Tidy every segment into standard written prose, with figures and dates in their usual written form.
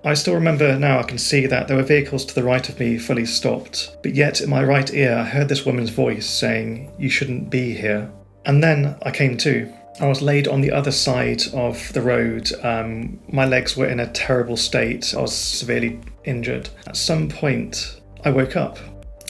I still remember now, I can see that there were vehicles to the right of me fully stopped, but yet in my right ear I heard this woman's voice saying, "You shouldn't be here." And then I came to. I was laid on the other side of the road. My legs were in a terrible state. I was severely injured. At some point, I woke up.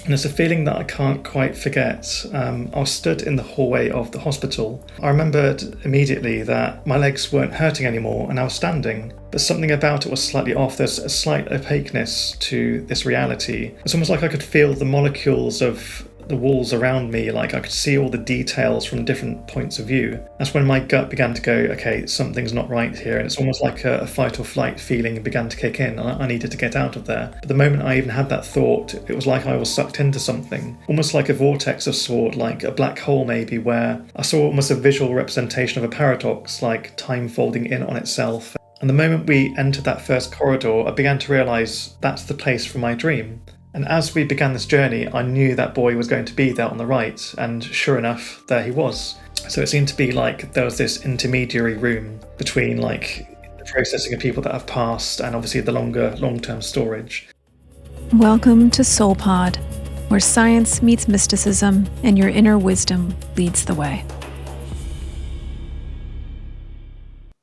And it's a feeling that I can't quite forget. I was stood in the hallway of the hospital. I remembered immediately that my legs weren't hurting anymore and I was standing, but something about it was slightly off. There's a slight opaqueness to this reality. It's almost like I could feel the molecules of the walls around me, like I could see all the details from different points of view. That's when my gut began to go, okay, something's not right here. And it's almost like a fight or flight feeling began to kick in. I needed to get out of there. But the moment I even had that thought, it was like I was sucked into something, almost like a vortex of sort, like a black hole maybe, where I saw almost a visual representation of a paradox, like time folding in on itself. And the moment we entered that first corridor, I began to realise that's the place for my dream. And as we began this journey, I knew that boy was going to be there on the right, and sure enough, there he was. So it seemed to be like there was this intermediary room between like the processing of people that have passed and obviously the long-term storage. Welcome to SoulPod, where science meets mysticism and your inner wisdom leads the way.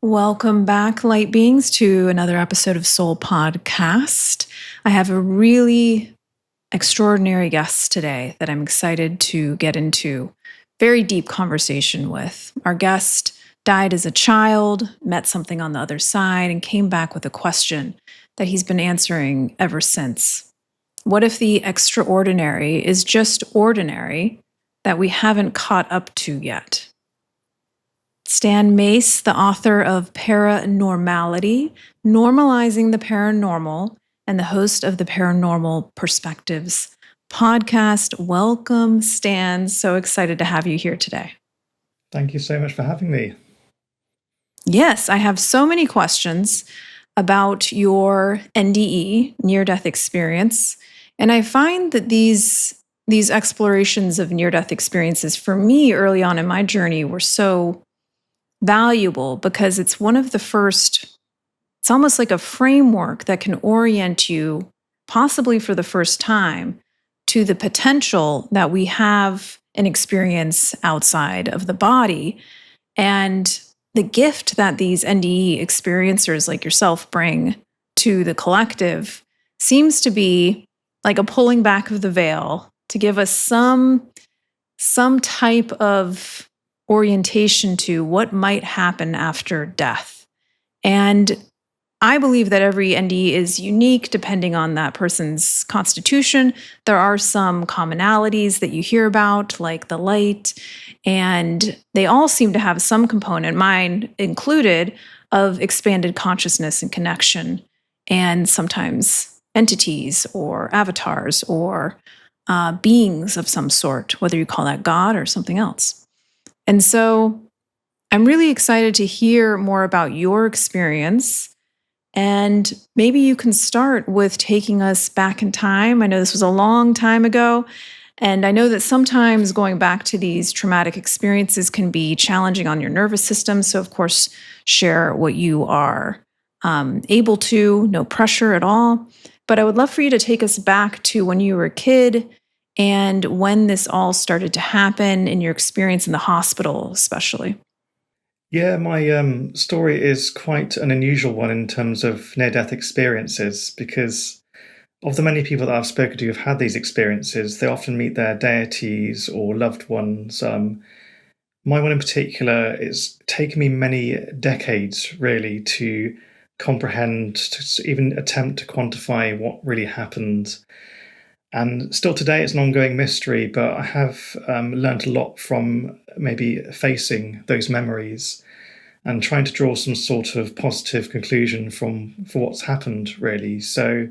Welcome back, light beings, to another episode of Soul Podcast. I have a really extraordinary guest today that I'm excited to get into very deep conversation with. Our guest died as a child, met something on the other side, and came back with a question that he's been answering ever since. What if the extraordinary is just ordinary that we haven't caught up to yet? Stan Mace, the author of Paranormality, Normalizing the Paranormal, and the host of the Paranormal Perspectives podcast. Welcome, Stan. So excited to have you here today. Thank you so much for having me. Yes, I have so many questions about your NDE, near-death experience. And I find that these explorations of near-death experiences for me early on in my journey were so valuable because it's one of the first. It's almost like a framework that can orient you, possibly for the first time, to the potential that we have an experience outside of the body. And the gift that these NDE experiencers like yourself bring to the collective seems to be like a pulling back of the veil to give us some type of orientation to what might happen after death. And I believe that every NDE is unique depending on that person's constitution. There are some commonalities that you hear about, like the light, and they all seem to have some component, mine included, of expanded consciousness and connection, and sometimes entities or avatars or beings of some sort, whether you call that God or something else. And so I'm really excited to hear more about your experience. And maybe you can start with taking us back in time. I know this was a long time ago, and I know that sometimes going back to these traumatic experiences can be challenging on your nervous system. So, of course, share what you are able to, no pressure at all. But I would love for you to take us back to when you were a kid and when this all started to happen in your experience in the hospital, especially. Yeah, my story is quite an unusual one in terms of near-death experiences because of the many people that I've spoken to who've had these experiences, they often meet their deities or loved ones. My one in particular, it's taken me many decades really to comprehend, to even attempt to quantify what really happened. And still today, it's an ongoing mystery, but I have learned a lot from maybe facing those memories and trying to draw some sort of positive conclusion for what's happened, really. So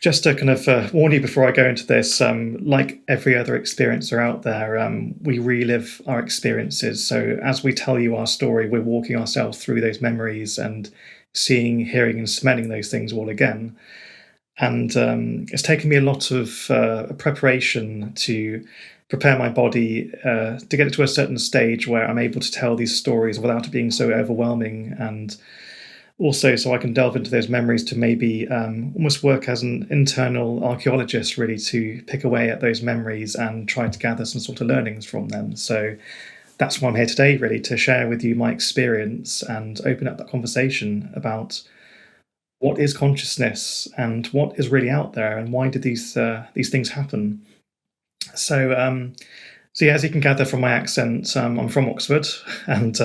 just to kind of warn you before I go into this, like every other experiencer out there, we relive our experiences. So as we tell you our story, we're walking ourselves through those memories and seeing, hearing, and smelling those things all again. And it's taken me a lot of preparation to prepare my body to get it to a certain stage where I'm able to tell these stories without it being so overwhelming. And Also, so I can delve into those memories to maybe almost work as an internal archaeologist, really, to pick away at those memories and try to gather some sort of learnings from them. So that's why I'm here today, really, to share with you my experience and open up that conversation about what is consciousness and what is really out there and why did these things happen. So yeah, as you can gather from my accent, I'm from Oxford, and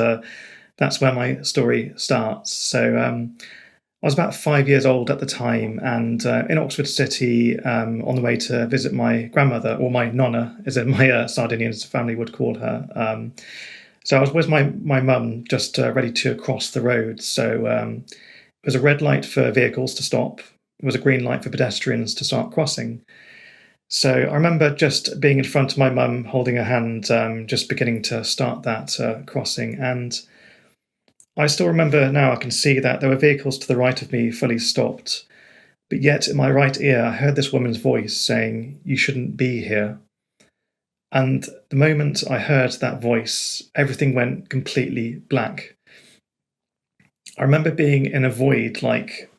that's where my story starts. So I was about 5 years old at the time, and in Oxford City, on the way to visit my grandmother, or my nonna, as in my Sardinian family would call her. So I was with my mum, just ready to cross the road. So it was a red light for vehicles to stop. It was a green light for pedestrians to start crossing. So I remember just being in front of my mum, holding her hand, just beginning to start that crossing. And I still remember now, I can see that there were vehicles to the right of me fully stopped. But yet in my right ear, I heard this woman's voice saying, "You shouldn't be here." And the moment I heard that voice, everything went completely black. I remember being in a void, like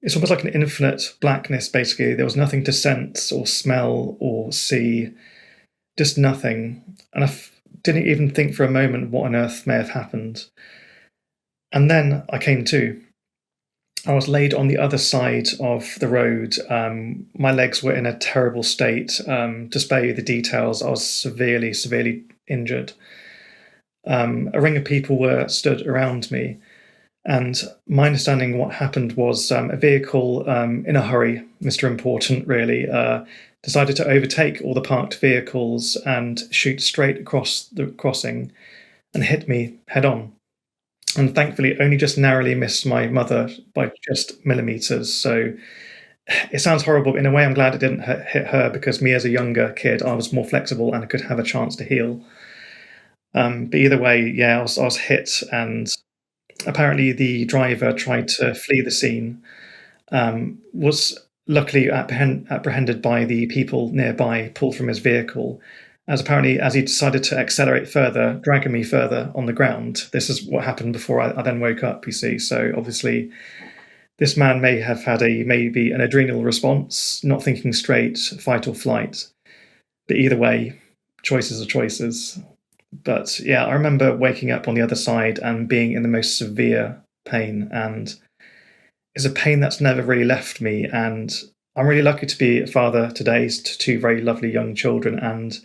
it's almost like an infinite blackness, basically. There was nothing to sense or smell or see, just nothing. And didn't even think for a moment what on earth may have happened. And then I came to. I was laid on the other side of the road. My legs were in a terrible state. To spare you the details, I was severely, severely injured. A ring of people were stood around me. And my understanding what happened was a vehicle in a hurry, Mr. Important really, decided to overtake all the parked vehicles and shoot straight across the crossing and hit me head on. And thankfully only just narrowly missed my mother by just millimeters. So it sounds horrible, but in a way I'm glad it didn't hit her, because me as a younger kid, I was more flexible and I could have a chance to heal. But either way, yeah, I was hit, and apparently the driver tried to flee the scene, was luckily apprehended by the people nearby, pulled from his vehicle, as apparently as he decided to accelerate further, dragging me further on the ground. This is what happened before I then woke up, you see. So obviously this man may have had maybe an adrenal response, not thinking straight, fight or flight. But either way, choices are choices. But yeah, I remember waking up on the other side and being in the most severe pain, and it's a pain that's never really left me. And I'm really lucky to be a father today to two very lovely young children, and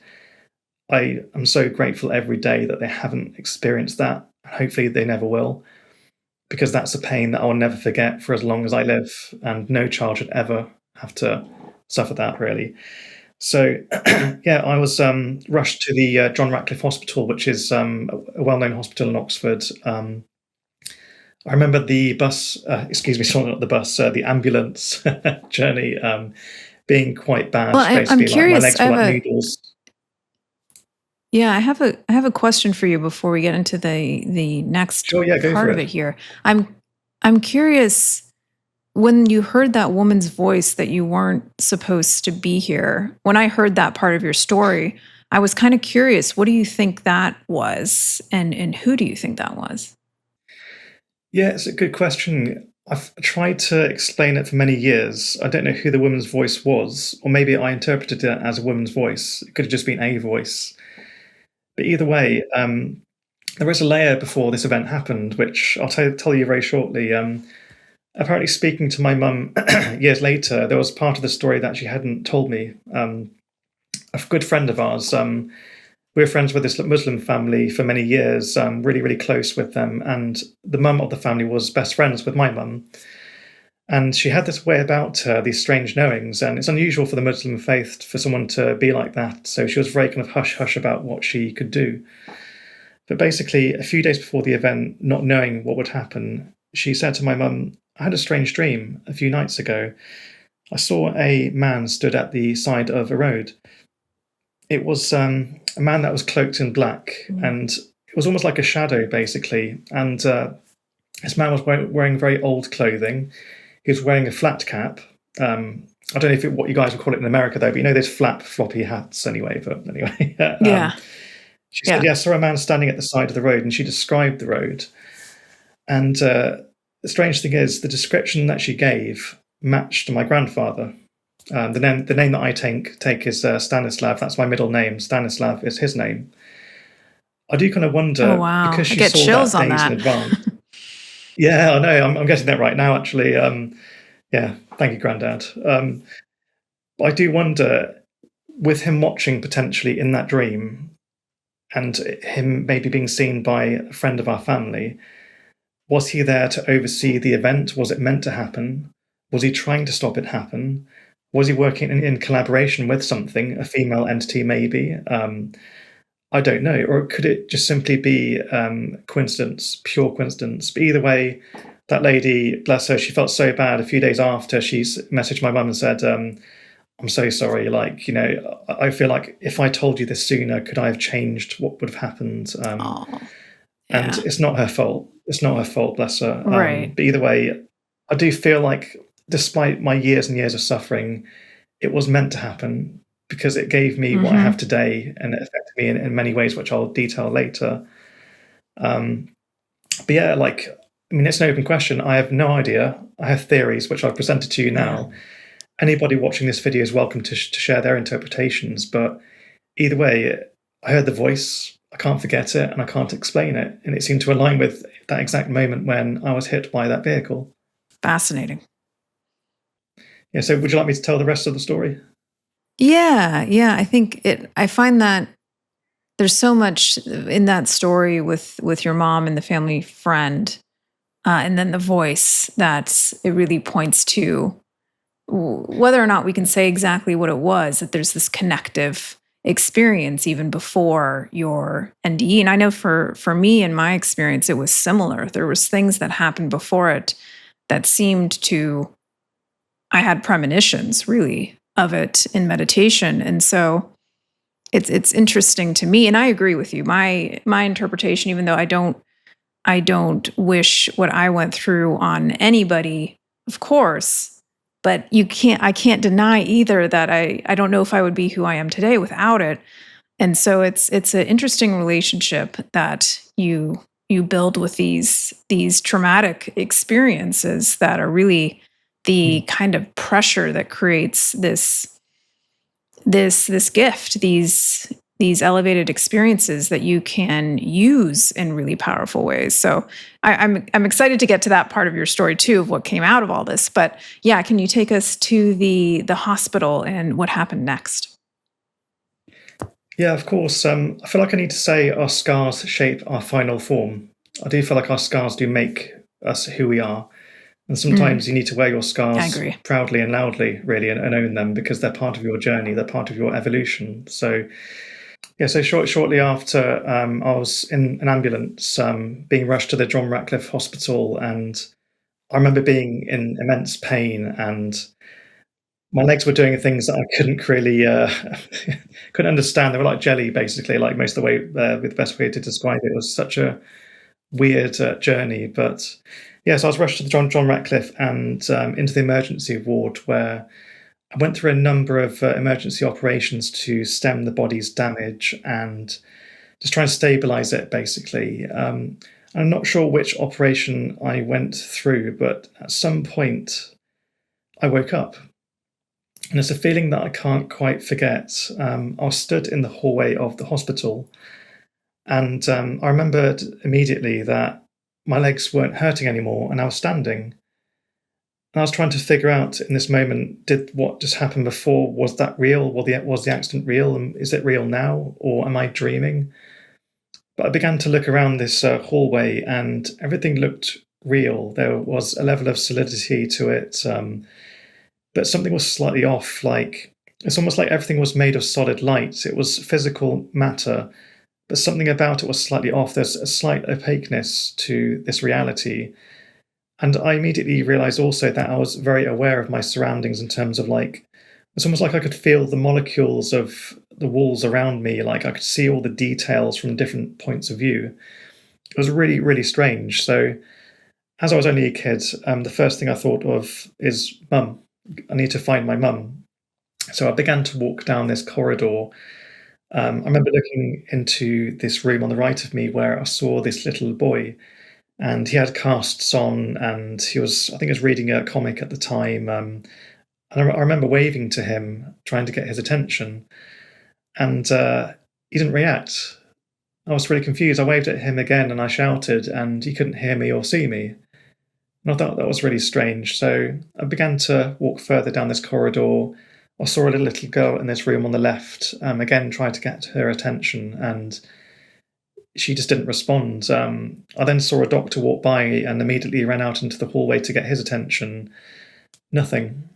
I am so grateful every day that they haven't experienced that. Hopefully they never will, because that's a pain that I will never forget for as long as I live, and no child should ever have to suffer that, really. So, yeah, I was rushed to the John Ratcliffe Hospital, which is a well-known hospital in Oxford. I remember the bus, excuse me, sorry, not the bus, the ambulance journey being quite bad. Well, I'm basically, like my curious. legs were like noodles. Yeah, I have a question for you before we get into the next Sure, yeah, go part for of it it. here. I'm curious, when you heard that woman's voice that you weren't supposed to be here. When I heard that part of your story, I was kind of curious. What do you think that was, and who do you think that was? Yeah, it's a good question. I've tried to explain it for many years. I don't know who the woman's voice was, or maybe I interpreted it as a woman's voice. It could have just been a voice. But either way, there is a layer before this event happened, which I'll tell you very shortly. Apparently, speaking to my mum years later, there was part of the story that she hadn't told me. A good friend of ours, we were friends with this Muslim family for many years, really, really close with them. And the mum of the family was best friends with my mum. And she had this way about her, these strange knowings. And it's unusual for the Muslim faith for someone to be like that. So she was very kind of hush-hush about what she could do. But basically, a few days before the event, not knowing what would happen, she said to my mum, "I had a strange dream a few nights ago. I saw a man stood at the side of a road. It was a man that was cloaked in black, and it was almost like a shadow, basically. And this man was wearing very old clothing. He was wearing a flat cap. I don't know what you guys would call it in America, though, but you know those flap, floppy hats anyway. But anyway, Yeah, she said, yeah. "Yeah, I saw a man standing at the side of the road," and she described the road. And the strange thing is, the description that she gave matched my grandfather. The name that I take is Stanislav. That's my middle name. Stanislav is his name. I do kind of wonder, Oh, wow. because I she get saw chills that on days in that. advance. Yeah, I know. I'm getting that right now, actually. Yeah, thank you, Grandad. I do wonder, with him watching potentially in that dream, and him maybe being seen by a friend of our family, was he there to oversee the event? Was it meant to happen? Was he trying to stop it happen? Was he working in collaboration with something, a female entity maybe? I don't know. Or could it just simply be coincidence, pure coincidence? But either way, that lady, bless her, she felt so bad. A few days after, she messaged my mum and said, I'm so sorry. Like, I feel like if I told you this sooner, could I have changed what would have happened? Oh, And yeah. it's not her fault. It's not her fault, bless her. Right. But either way, I do feel like, despite my years and years of suffering, it was meant to happen, because it gave me what I have today, and it affected me in many ways, which I'll detail later. But yeah, it's an open question. I have no idea. I have theories, which I've presented to you now. Anybody watching this video is welcome to share their interpretations. But either way, I heard the voice. I can't forget it, and I can't explain it. And it seemed to align with that exact moment when I was hit by that vehicle. Fascinating. Yeah, so would you like me to tell the rest of the story? Yeah. I find that there's so much in that story with your mom and the family friend, and then the voice, that it really points to whether or not we can say exactly what it was, that there's this connective experience even before your NDE. And I know for me, in my experience, it was similar. There was things that happened before it that seemed to, I had premonitions really of it in meditation. And so it's interesting to me. And I agree with you. My interpretation, even though I don't wish what I went through on anybody, of course, but I can't deny either that I don't know if I would be who I am today without it. And so it's an interesting relationship that you build with these traumatic experiences that are really the kind of pressure that creates this gift, these elevated experiences that you can use in really powerful ways. So I'm excited to get to that part of your story too, of what came out of all this. But yeah, can you take us to the hospital and what happened next? Yeah, of course. I feel like I need to say our scars shape our final form. I do feel like our scars do make us who we are. And sometimes you need to wear your I scars agree. proudly and loudly, really, and own them, because they're part of your journey, they're part of your evolution. So, yeah, so shortly after, I was in an ambulance, being rushed to the John Ratcliffe Hospital, and I remember being in immense pain, and my legs were doing things that I couldn't really couldn't understand. They were like jelly, basically, like most of the way. With the best way to describe it, it was such a weird journey. But yeah, so I was rushed to the John Ratcliffe and into the emergency ward, where I went through a number of emergency operations to stem the body's damage and just try and stabilize it, basically. I'm not sure which operation I went through, but at some point I woke up. And it's a feeling that I can't quite forget. I was stood in the hallway of the hospital, and I remembered immediately that my legs weren't hurting anymore, and I was standing. And I was trying to figure out in this moment, did what just happened before, was that real? Was the accident real? And is it real now? Or am I dreaming? But I began to look around this hallway, and everything looked real. There was a level of solidity to it, but something was slightly off. Like, it's almost like everything was made of solid light. It was physical matter, but something about it was slightly off. There's a slight opaqueness to this reality. And I immediately realized also that I was very aware of my surroundings, in terms of, like, it's almost like I could feel the molecules of the walls around me. Like, I could see all the details from different points of view. It was really, really strange. So, as I was only a kid, the first thing I thought of is mum. I need to find my mum. So I began to walk down this corridor. I remember looking into this room on the right of me, where I saw this little boy. and he had casts on, and I think he was reading a comic at the time. And I remember waving to him, trying to get his attention, and he didn't react. I was really confused. I waved at him again and I shouted, and he couldn't hear me or see me. And I thought that was really strange. So I began to walk further down this corridor. I saw a little girl in this room on the left, again, tried to get her attention, and she just didn't respond. I then saw a doctor walk by and immediately ran out into the hallway to get his attention. Nothing.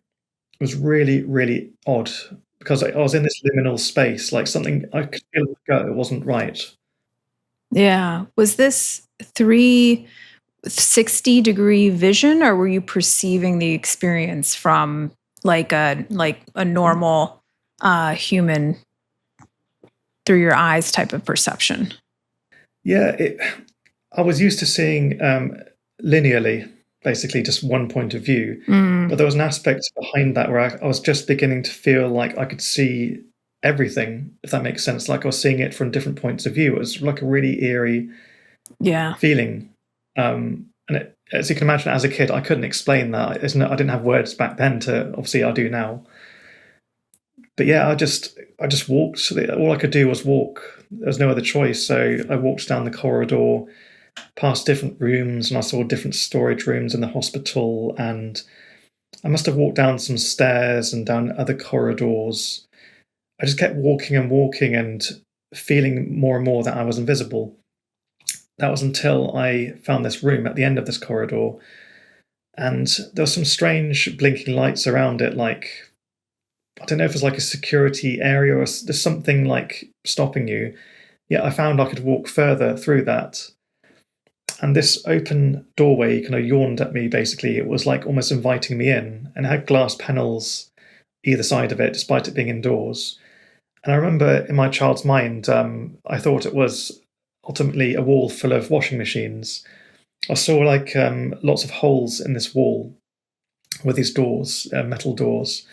It was really, really odd, because I was in this liminal space, like something I could feel it wasn't right. Yeah. Was this 360-degree vision, or were you perceiving the experience from like a normal human through your eyes type of perception? Yeah, I was used to seeing linearly, basically just one point of view. But there was an aspect behind that where I was just beginning to feel like I could see everything, if that makes sense. Like I was seeing it from different points of view. It was like a really eerie feeling. And as you can imagine, as a kid, I couldn't explain that. I didn't have words back then to, obviously I do now. But yeah, I just walked. All I could do was walk. There was no other choice. So I walked down the corridor, past different rooms, and I saw different storage rooms in the hospital. And I must have walked down some stairs and down other corridors. I just kept walking and walking and feeling more and more that I was invisible. That was until I found this room at the end of this corridor. And there were some strange blinking lights around it, like, I don't know if it's like a security area or there's something like stopping you. Yeah, I found I could walk further through that. And this open doorway kind of yawned at me, basically. It was like almost inviting me in, and it had glass panels either side of it, despite it being indoors. And I remember in my child's mind, I thought it was ultimately a wall full of washing machines. I saw like lots of holes in this wall with these doors, metal doors,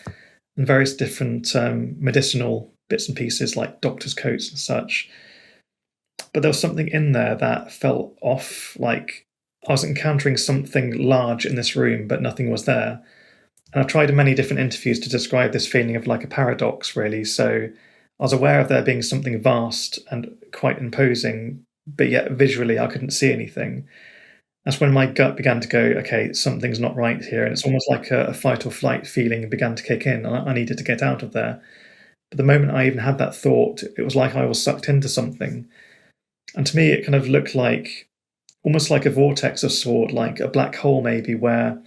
and various different medicinal bits and pieces like doctor's coats and such. But there was something in there that felt off, like I was encountering something large in this room, but nothing was there. And I've tried in many different interviews to describe this feeling of like a paradox, really. So I was aware of there being something vast and quite imposing, but yet visually I couldn't see anything. That's when my gut began to go, okay, something's not right here. And it's almost like a fight or flight feeling began to kick in. I needed to get out of there. But the moment I even had that thought, it was like I was sucked into something. And to me, it kind of looked like almost like a vortex of sort, like a black hole maybe, where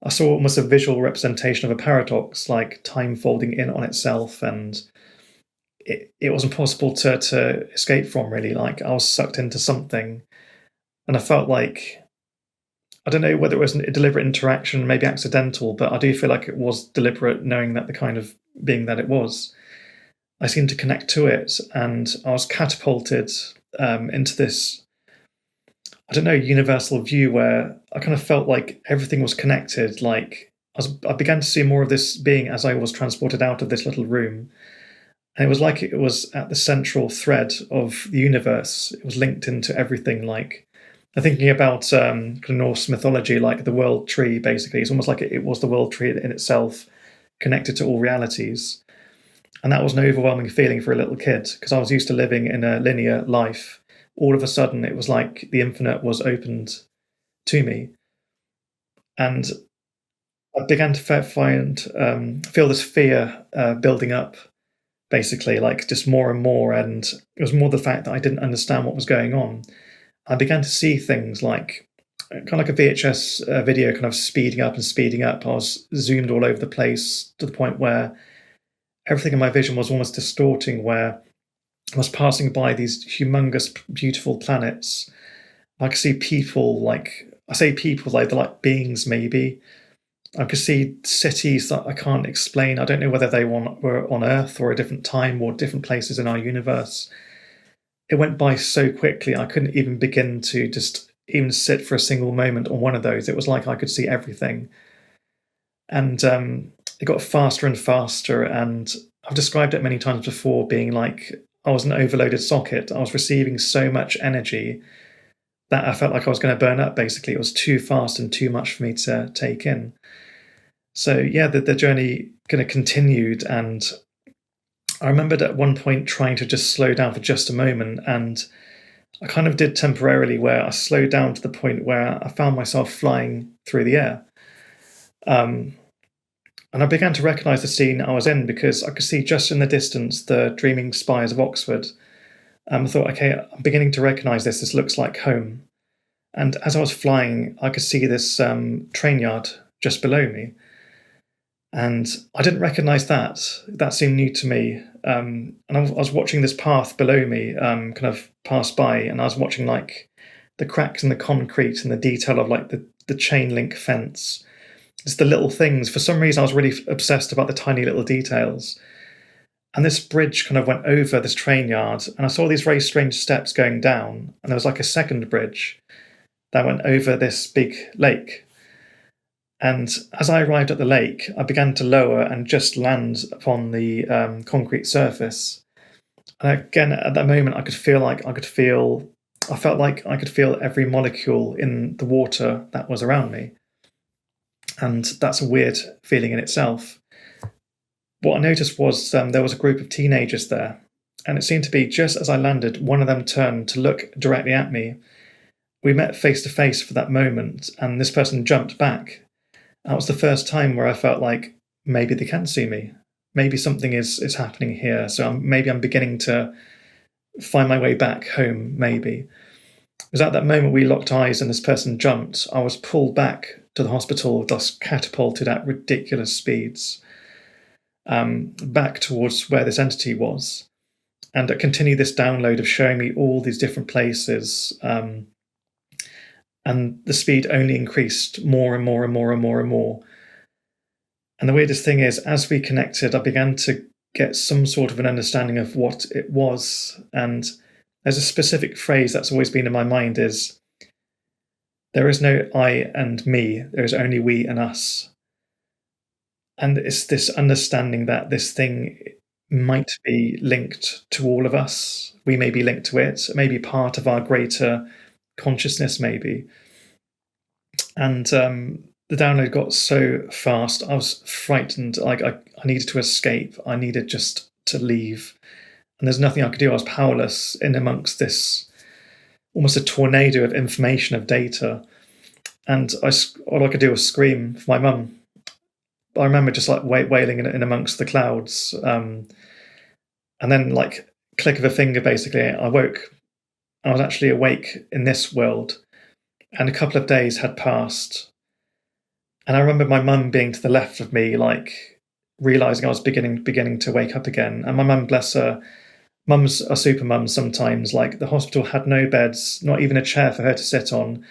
I saw almost a visual representation of a paradox, like time folding in on itself. And it was impossible to escape from, really. Like I was sucked into something. And I felt like, I don't know whether it was a deliberate interaction, maybe accidental, but I do feel like it was deliberate, knowing that the kind of being that it was. I seemed to connect to it, and I was catapulted into this, I don't know, universal view where I kind of felt like everything was connected. Like I began to see more of this being as I was transported out of this little room. And it was like it was at the central thread of the universe. It was linked into everything. Like I'm thinking about Norse mythology, like the world tree, basically. It's almost like it was the world tree in itself, connected to all realities. And that was an overwhelming feeling for a little kid, because I was used to living in a linear life. All of a sudden, it was like the infinite was opened to me. And I began to feel this fear building up, basically, like just more and more. And it was more the fact that I didn't understand what was going on. I began to see things like kind of like a VHS video kind of speeding up and speeding up. I was zoomed all over the place to the point where everything in my vision was almost distorting, where I was passing by these humongous, beautiful planets. I could see people, like, I say people, like they're like beings maybe. I could see cities that I can't explain. I don't know whether they were on Earth or a different time or different places in our universe. It went by so quickly, I couldn't even begin to just even sit for a single moment on one of those. It was like I could see everything. And it got faster and faster. And I've described it many times before being like I was an overloaded socket. I was receiving so much energy that I felt like I was going to burn up, basically. It was too fast and too much for me to take in. So yeah, the journey kind of continued, and I remembered at one point trying to just slow down for just a moment, and I kind of did temporarily, where I slowed down to the point where I found myself flying through the air. And I began to recognise the scene I was in, because I could see just in the distance the dreaming spires of Oxford. I thought, okay, I'm beginning to recognise this. This looks like home. And as I was flying, I could see this train yard just below me. And I didn't recognise that. That seemed new to me. And I was watching this path below me kind of pass by, and I was watching like the cracks in the concrete and the detail of like the chain link fence. It's the little things. For some reason, I was really obsessed about the tiny little details. And this bridge kind of went over this train yard, and I saw these very strange steps going down. And there was like a second bridge that went over this big lake. And as I arrived at the lake, I began to lower and just land upon the concrete surface. And again, at that moment, I felt like I could feel every molecule in the water that was around me. And that's a weird feeling in itself. What I noticed was there was a group of teenagers there. And it seemed to be just as I landed, one of them turned to look directly at me. We met face to face for that moment, and this person jumped back. That was the first time where I felt like maybe they can see me. Maybe something is happening here. So maybe I'm beginning to find my way back home, maybe. Because at that moment we locked eyes and this person jumped, I was pulled back to the hospital, thus catapulted at ridiculous speeds, back towards where this entity was. And it continued this download of showing me all these different places. And the speed only increased more and more and more and more and more. And the weirdest thing is, as we connected, I began to get some sort of an understanding of what it was. And there's a specific phrase that's always been in my mind is, there is no I and me, there is only we and us. And it's this understanding that this thing might be linked to all of us. We may be linked to it. It may be part of our greater consciousness, maybe. And the download got so fast, I was frightened. Like I needed to escape. I needed just to leave. And there's nothing I could do. I was powerless in amongst this, almost a tornado of information, of data. And all I could do was scream for my mum. I remember just like wailing in amongst the clouds. And then like click of a finger, basically, I woke. I was actually awake in this world. And a couple of days had passed. And I remember my mum being to the left of me, like realizing I was beginning to wake up again. And my mum, bless her, mums are super mums sometimes. Like the hospital had no beds, not even a chair for her to sit on.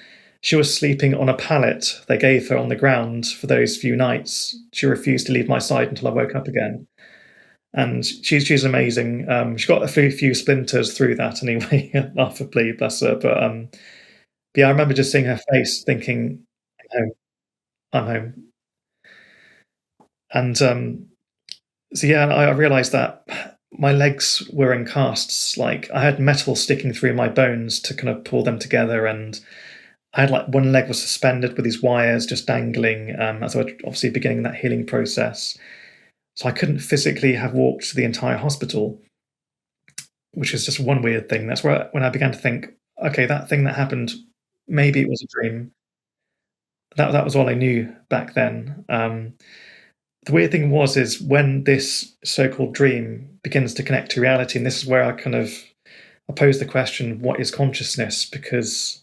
She was sleeping on a pallet they gave her on the ground for those few nights. She refused to leave my side until I woke up again. And she's amazing. She got a few splinters through that anyway, laughably, bless her. But yeah, I remember just seeing her face, thinking, I'm home. And so yeah, I realised that my legs were in casts. Like I had metal sticking through my bones to kind of pull them together, and I had like one leg was suspended with these wires just dangling as I was obviously beginning that healing process. So I couldn't physically have walked the entire hospital, which is just one weird thing. That's where when I began to think, okay, that thing that happened, maybe it was a dream. That was all I knew back then. The weird thing is when this so-called dream begins to connect to reality, and this is where I pose the question, what is consciousness? Because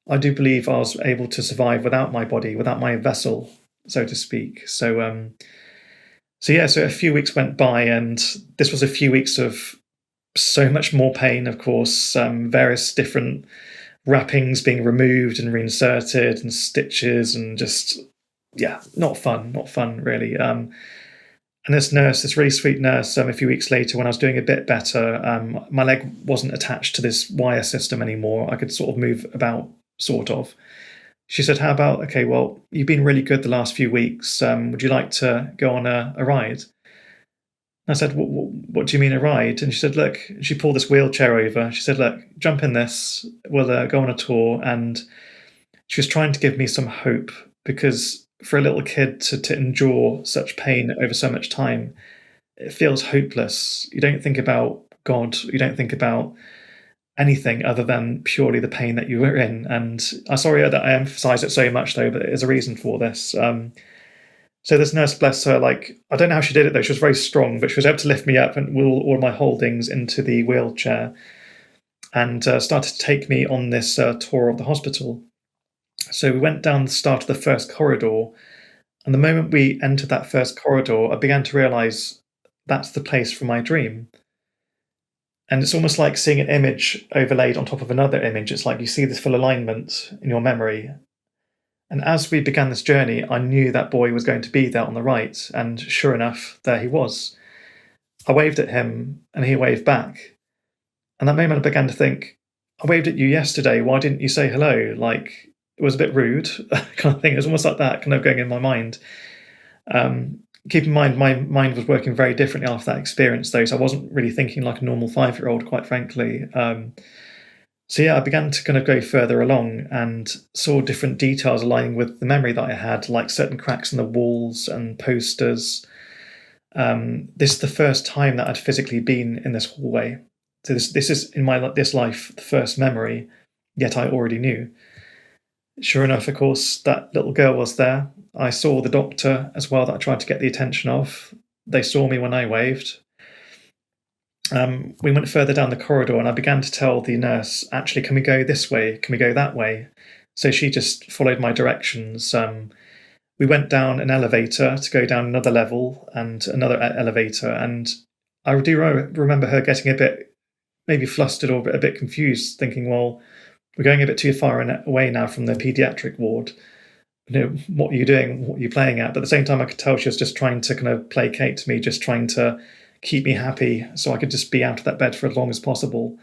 I do believe I was able to survive without my body, without my vessel, so to speak. So a few weeks went by, and this was a few weeks of so much more pain, of course, various different wrappings being removed and reinserted and stitches and just, yeah, not fun really. And this really sweet nurse, a few weeks later when I was doing a bit better, my leg wasn't attached to this wire system anymore. I could sort of move about, sort of. She said, how about, okay, well, you've been really good the last few weeks. Would you like to go on a ride? I said, what do you mean a ride? And she said, look, she pulled this wheelchair over. She said, look, jump in this. We'll go on a tour. And she was trying to give me some hope, because for a little kid to endure such pain over so much time, it feels hopeless. You don't think about God. You don't think about anything other than purely the pain that you were in. And I'm sorry that I emphasize it so much, though, but there's a reason for this. So this nurse, bless her, like, I don't know how she did it, though. She was very strong, but she was able to lift me up and wheel all my holdings into the wheelchair, and started to take me on this tour of the hospital. So we went down the start of the first corridor, and the moment we entered that first corridor, I began to realize that's the place for my dream. And it's almost like seeing an image overlaid on top of another image. It's like you see this full alignment in your memory. And as we began this journey, I knew that boy was going to be there on the right. And sure enough, there he was. I waved at him and he waved back. And that moment I began to think, I waved at you yesterday. Why didn't you say hello? Like, it was a bit rude, kind of thing. It was almost like that kind of going in my mind. Keep in mind, my mind was working very differently after that experience, though. So I wasn't really thinking like a normal 5-year-old, quite frankly. So yeah, I began to kind of go further along and saw different details aligning with the memory that I had, like certain cracks in the walls and posters. This is the first time that I'd physically been in this hallway. So this is in this life the first memory, yet I already knew. Sure enough, of course, that little girl was there. I saw the doctor as well that I tried to get the attention of. They saw me when I waved. We went further down the corridor and I began to tell the nurse, actually, can we go this way? Can we go that way? So she just followed my directions. We went down an elevator to go down another level and another elevator. And I do remember her getting a bit maybe flustered or a bit confused, thinking, well, we're going a bit too far away now from the pediatric ward. You know, what are you doing? What are you playing at? But at the same time, I could tell she was just trying to kind of placate to me, just trying to keep me happy so I could just be out of that bed for as long as possible.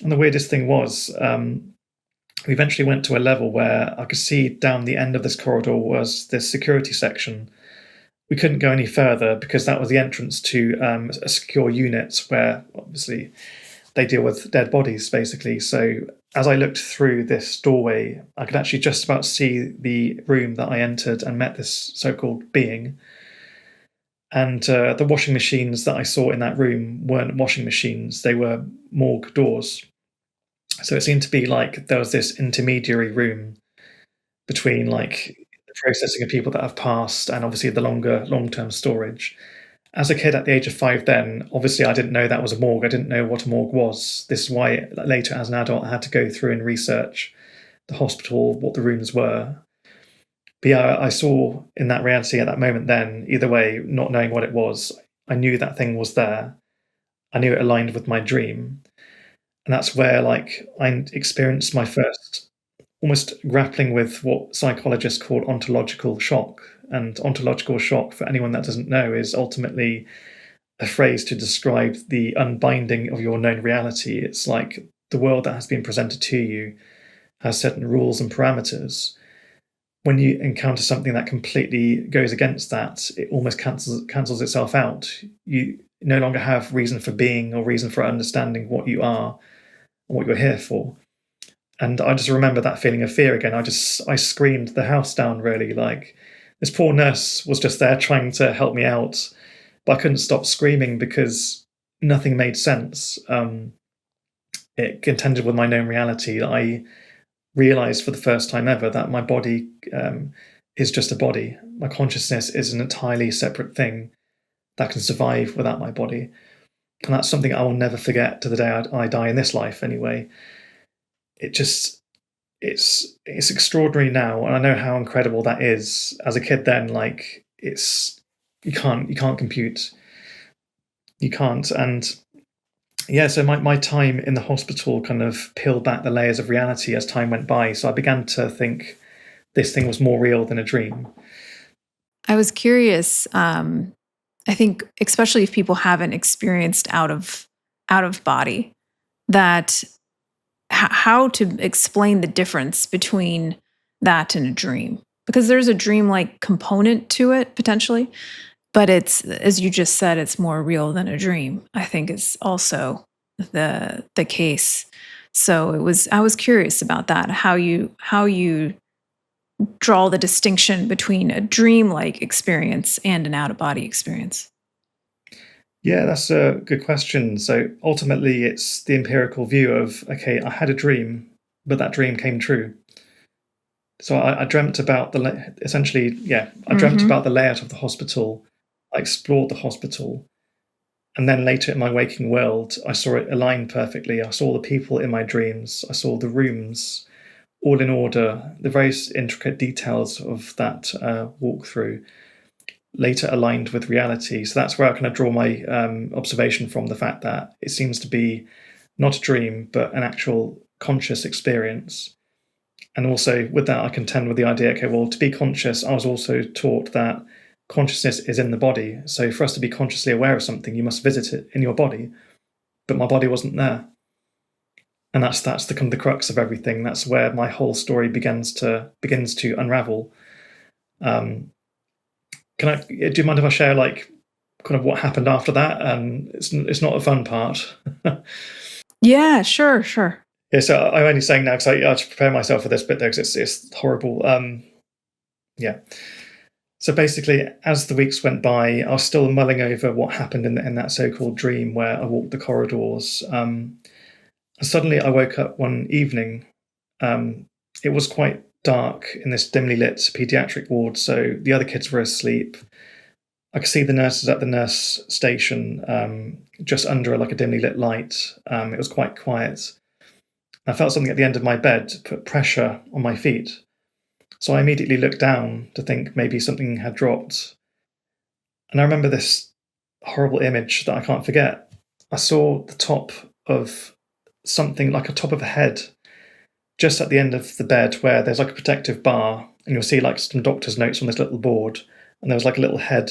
And the weirdest thing was, we eventually went to a level where I could see down the end of this corridor was this security section. We couldn't go any further because that was the entrance to a secure unit where obviously they deal with dead bodies, basically. So as I looked through this doorway, I could actually just about see the room that I entered and met this so-called being. And the washing machines that I saw in that room weren't washing machines, they were morgue doors. So it seemed to be like there was this intermediary room between like the processing of people that have passed and obviously the long-term storage. As a kid at the age of 5 then, obviously I didn't know that was a morgue. I didn't know what a morgue was. This is why later as an adult I had to go through and research the hospital, what the rooms were. But yeah, I saw in that reality at that moment then, either way, not knowing what it was, I knew that thing was there. I knew it aligned with my dream. And that's where like I experienced my first almost grappling with what psychologists call ontological shock. And ontological shock, for anyone that doesn't know, is ultimately a phrase to describe the unbinding of your known reality. It's like the world that has been presented to you has certain rules and parameters. When you encounter something that completely goes against that, it almost cancels itself out. You no longer have reason for being or reason for understanding what you are and what you're here for. And I just remember that feeling of fear again. I screamed the house down, really. Like, this poor nurse was just there trying to help me out, but I couldn't stop screaming because nothing made sense. It contended with my known reality. I realized for the first time ever that my body is just a body. My consciousness is an entirely separate thing that can survive without my body. And that's something I will never forget to the day I die in this life anyway. It's extraordinary now, and I know how incredible that is. As a kid then, like, you can't compute. You can't. And yeah, so my time in the hospital kind of peeled back the layers of reality as time went by. So I began to think this thing was more real than a dream. I was curious. I think especially if people haven't experienced out of body, that how to explain the difference between that and a dream, because there's a dream-like component to it potentially. But it's, as you just said, it's more real than a dream, I think is also the case. So I was curious about that, how you draw the distinction between a dream-like experience and an out-of-body experience. Yeah, that's a good question. So ultimately, it's the empirical view of, okay, I had a dream, but that dream came true. So I dreamt about essentially, yeah, I dreamt about the layout of the hospital. I explored the hospital. And then later in my waking world, I saw it aligned perfectly. I saw the people in my dreams. I saw the rooms all in order, the very intricate details of that walkthrough later aligned with reality. So that's where I kind of draw my observation from, the fact that it seems to be not a dream, but an actual conscious experience. And also with that, I contend with the idea, okay, well, to be conscious, I was also taught that consciousness is in the body. So for us to be consciously aware of something, you must visit it in your body. But my body wasn't there. And that's the kind of the crux of everything. That's where my whole story begins to unravel. Do you mind if I share like kind of what happened after that? It's not a fun part. Yeah, sure. Yeah, so I'm only saying now because I had to prepare myself for this bit though, because it's horrible. Yeah. So basically, as the weeks went by, I was still mulling over what happened in that so-called dream where I walked the corridors. And suddenly I woke up one evening. It was quite dark in this dimly lit pediatric ward, so the other kids were asleep. I could see the nurses at the nurse station just under like a dimly lit light. It was quite quiet. I felt something at the end of my bed put pressure on my feet. So I immediately looked down to think maybe something had dropped. And I remember this horrible image that I can't forget. I saw the top of something like a top of a head just at the end of the bed where there's like a protective bar, and you'll see like some doctor's notes on this little board, and there was like a little head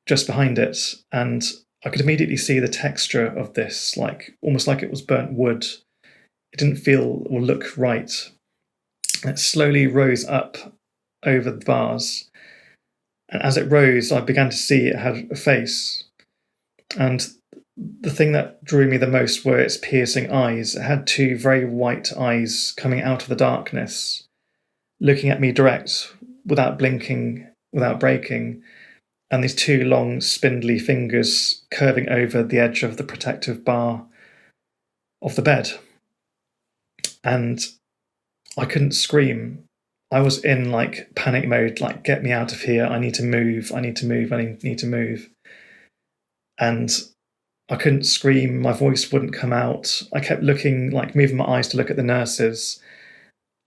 just behind it. And I could immediately see the texture of this, like almost like it was burnt wood. It didn't feel or look right. It slowly rose up over the bars. And as it rose, I began to see it had a face. And the thing that drew me the most were its piercing eyes. It had two very white eyes coming out of the darkness, looking at me direct, without blinking, without breaking, and these two long, spindly fingers curving over the edge of the protective bar of the bed. And I couldn't scream. I was in like panic mode, like, get me out of here. I need to move. I need to move. I need to move. And I couldn't scream. My voice wouldn't come out. I kept looking, like moving my eyes to look at the nurses,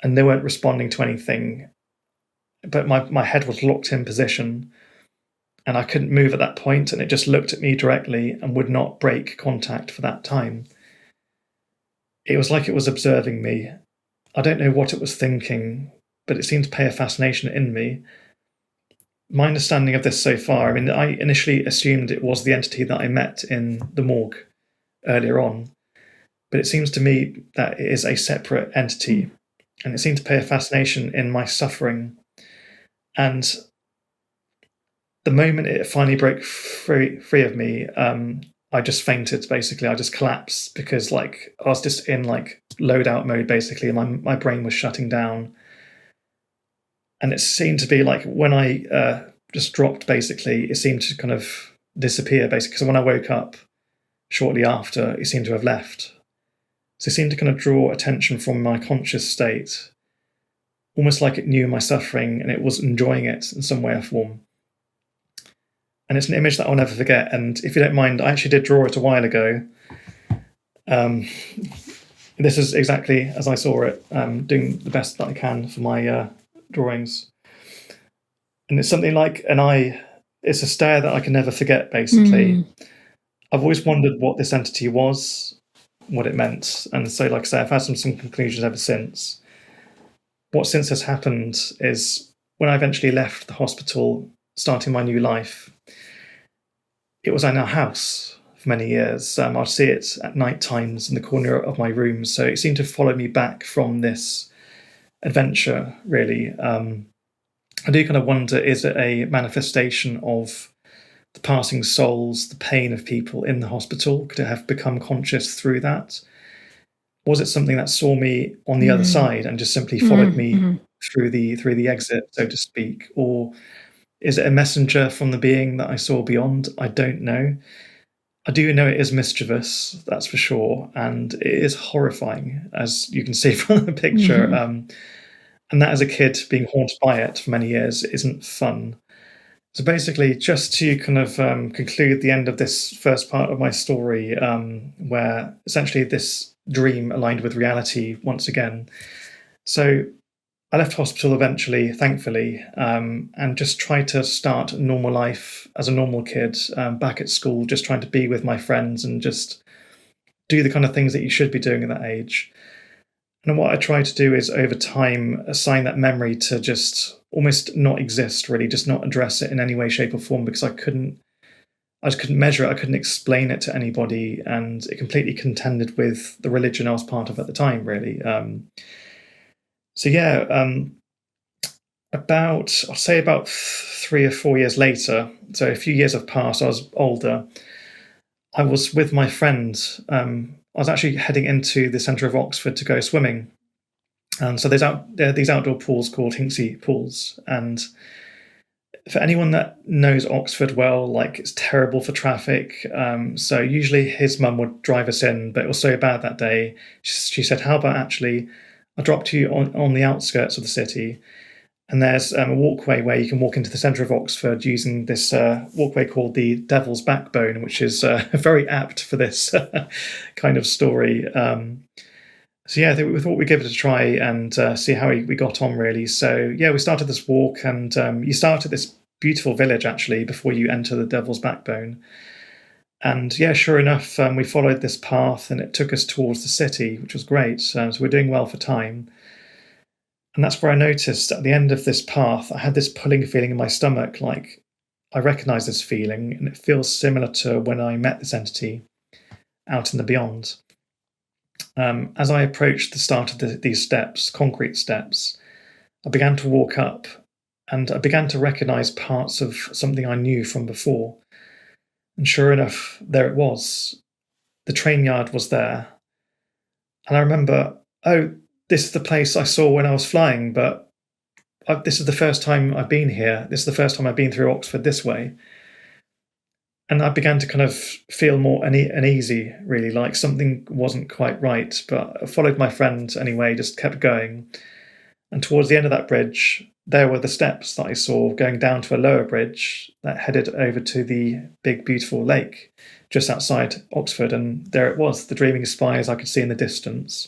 and they weren't responding to anything. But my head was locked in position, and I couldn't move at that point, and it just looked at me directly and would not break contact for that time. It was like it was observing me. I don't know what it was thinking, but it seemed to pay a fascination in me. My understanding of this so far, I mean, I initially assumed it was the entity that I met in the morgue earlier on, but it seems to me that it is a separate entity, and it seemed to pay a fascination in my suffering. And the moment it finally broke free of me, I just fainted, basically. I just collapsed because like I was just in like loadout mode, basically. My brain was shutting down. And it seemed to be like when I just dropped, basically, it seemed to kind of disappear, basically. Because when I woke up shortly after, it seemed to have left. So it seemed to kind of draw attention from my conscious state, almost like it knew my suffering and it was enjoying it in some way or form. And it's an image that I'll never forget. And if you don't mind, I actually did draw it a while ago. This is exactly as I saw it, doing the best that I can for my drawings. And it's something like an eye. It's a stare that I can never forget, basically. I've always wondered what this entity was, what it meant. And so, like I say, I've had some conclusions ever since. What since has happened is when I eventually left the hospital, starting my new life, it was in our house for many years. I'd see it at night times in the corner of my room. So it seemed to follow me back from this adventure, really. I do kind of wonder, is it a manifestation of the passing souls, the pain of people in the hospital? Could it have become conscious through that? Was it something that saw me on the other side and just simply followed me Mm-hmm. through the exit, so to speak? Or is it a messenger from the being that I saw beyond? I don't know. I do know it is mischievous, that's for sure, and it is horrifying, as you can see from the picture. Mm-hmm. And that as a kid, being haunted by it for many years isn't fun. So basically, just to kind of conclude the end of this first part of my story, where essentially this dream aligned with reality once again. So I left hospital eventually, thankfully, and just tried to start a normal life as a normal kid, back at school, just trying to be with my friends and just do the kind of things that you should be doing at that age. And what I try to do is over time assign that memory to just almost not exist, really, just not address it in any way, shape, or form, because I just couldn't measure it, I couldn't explain it to anybody, and it completely contended with the religion I was part of at the time, really. So yeah, I'll say about 3 or 4 years later, so a few years have passed, I was older, I was with my friend. I was actually heading into the centre of Oxford to go swimming. And so there are these outdoor pools called Hinksey pools. And for anyone that knows Oxford well, like, it's terrible for traffic. So usually his mum would drive us in, but it was so bad that day. She said, how about actually, I dropped you on the outskirts of the city, and there's a walkway where you can walk into the centre of Oxford using this walkway called the Devil's Backbone, which is very apt for this kind of story. So yeah, we thought we'd give it a try and see how we got on, really. So yeah, we started this walk, and you start at this beautiful village, actually, before you enter the Devil's Backbone. And yeah, sure enough, we followed this path, and it took us towards the city, which was great. So we're doing well for time. And that's where I noticed at the end of this path, I had this pulling feeling in my stomach. Like, I recognize this feeling, and it feels similar to when I met this entity out in the beyond. As I approached the start of these steps, concrete steps, I began to walk up, and I began to recognize parts of something I knew from before. And sure enough, there it was. The train yard was there. And I remember, oh, this is the place I saw when I was flying, but this is the first time I've been here. This is the first time I've been through Oxford this way. And I began to kind of feel more uneasy, really, like something wasn't quite right. But I followed my friend anyway, just kept going. And towards the end of that bridge, there were the steps that I saw going down to a lower bridge that headed over to the big, beautiful lake just outside Oxford. And there it was, the dreaming spires I could see in the distance.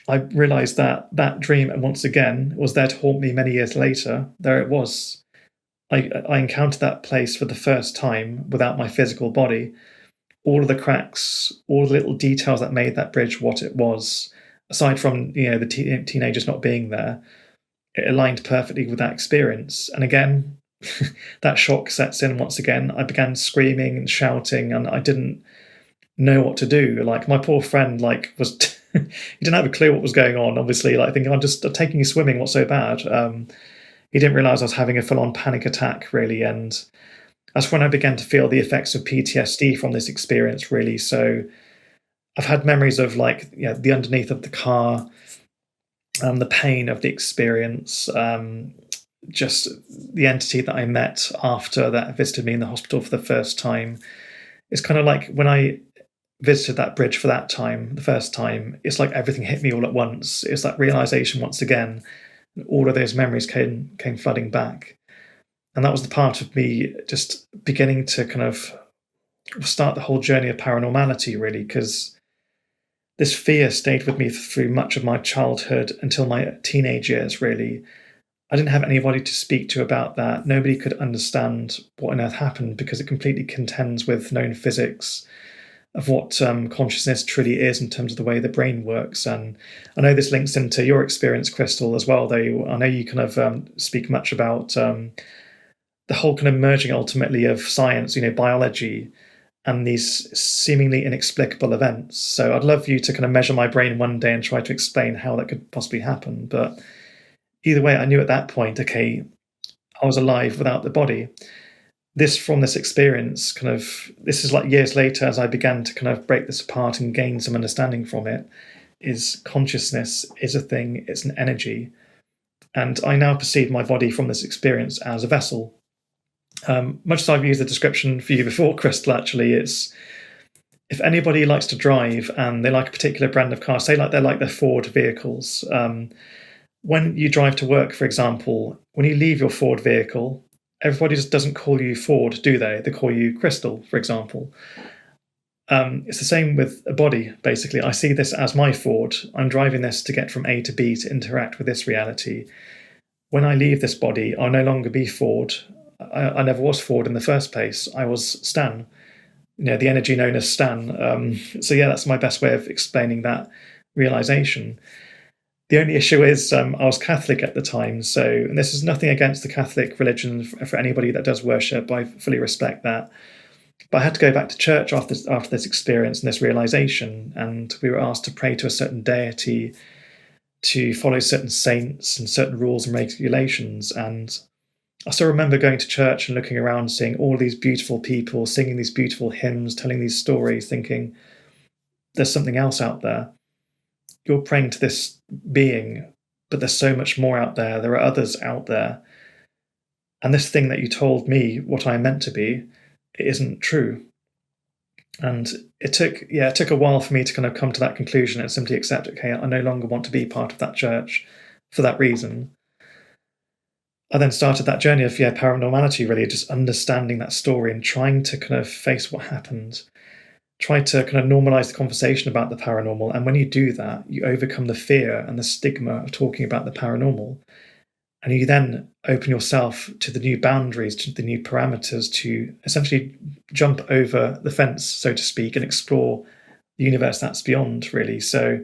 I realised that that dream, once again, was there to haunt me many years later. There it was. I encountered that place for the first time without my physical body. All of the cracks, all the little details that made that bridge what it was, aside from the teenagers not being there, it aligned perfectly with that experience. And again, that shock sets in once again. I began screaming and shouting, and I didn't know what to do. Like, my poor friend, was he didn't have a clue what was going on. Obviously, thinking, I'm just taking you swimming. What's so bad? He didn't realise I was having a full-on panic attack, really, and that's when I began to feel the effects of PTSD from this experience, really. So I've had memories of the underneath of the car, the pain of the experience, just the entity that I met after that visited me in the hospital for the first time. It's kind of like when I visited that bridge for that time, the first time, it's like everything hit me all at once. It's that realization once again. All of those memories came flooding back. And that was the part of me just beginning to kind of start the whole journey of paranormality, really, because this fear stayed with me through much of my childhood until my teenage years, really. I didn't have anybody to speak to about that. Nobody could understand what on earth happened, because it completely contends with known physics of what consciousness truly is in terms of the way the brain works. And I know this links into your experience, Crystal, as well, though I know you kind of speak much about the whole kind of merging ultimately of science, biology, and these seemingly inexplicable events. So I'd love you to kind of measure my brain one day and try to explain how that could possibly happen. But either way, I knew at that point, okay, I was alive without the body. From this experience, this is like years later as I began to kind of break this apart and gain some understanding from it, is consciousness is a thing, it's an energy. And I now perceive my body from this experience as a vessel. Much as I've used the description for you before, Crystal, actually, it's if anybody likes to drive and they like a particular brand of car, say like they like their Ford vehicles, when you drive to work, for example, when you leave your Ford vehicle, everybody just doesn't call you Ford, do they? They call you Crystal, for example. It's the same with a body, basically. I see this as my Ford. I'm driving this to get from A to B to interact with this reality. When I leave this body, I'll no longer be Ford. I never was Ford in the first place. I was Stan, the energy known as Stan. So yeah, that's my best way of explaining that realization. The only issue is I was Catholic at the time, and this is nothing against the Catholic religion for anybody that does worship. I fully respect that. But I had to go back to church after this experience and this realization, and we were asked to pray to a certain deity, to follow certain saints and certain rules and regulations. And I still remember going to church and looking around, seeing all these beautiful people singing these beautiful hymns, telling these stories, thinking, there's something else out there. You're praying to this being, but there's so much more out there. There are others out there. And this thing that you told me, what I meant to be, it isn't true. And it took a while for me to kind of come to that conclusion and simply accept, okay, I no longer want to be part of that church for that reason. I then started that journey of paranormality, really, just understanding that story and trying to kind of face what happened. Try to kind of normalize the conversation about the paranormal. And when you do that, you overcome the fear and the stigma of talking about the paranormal. And you then open yourself to the new boundaries, to the new parameters, to essentially jump over the fence, so to speak, and explore the universe that's beyond, really. So,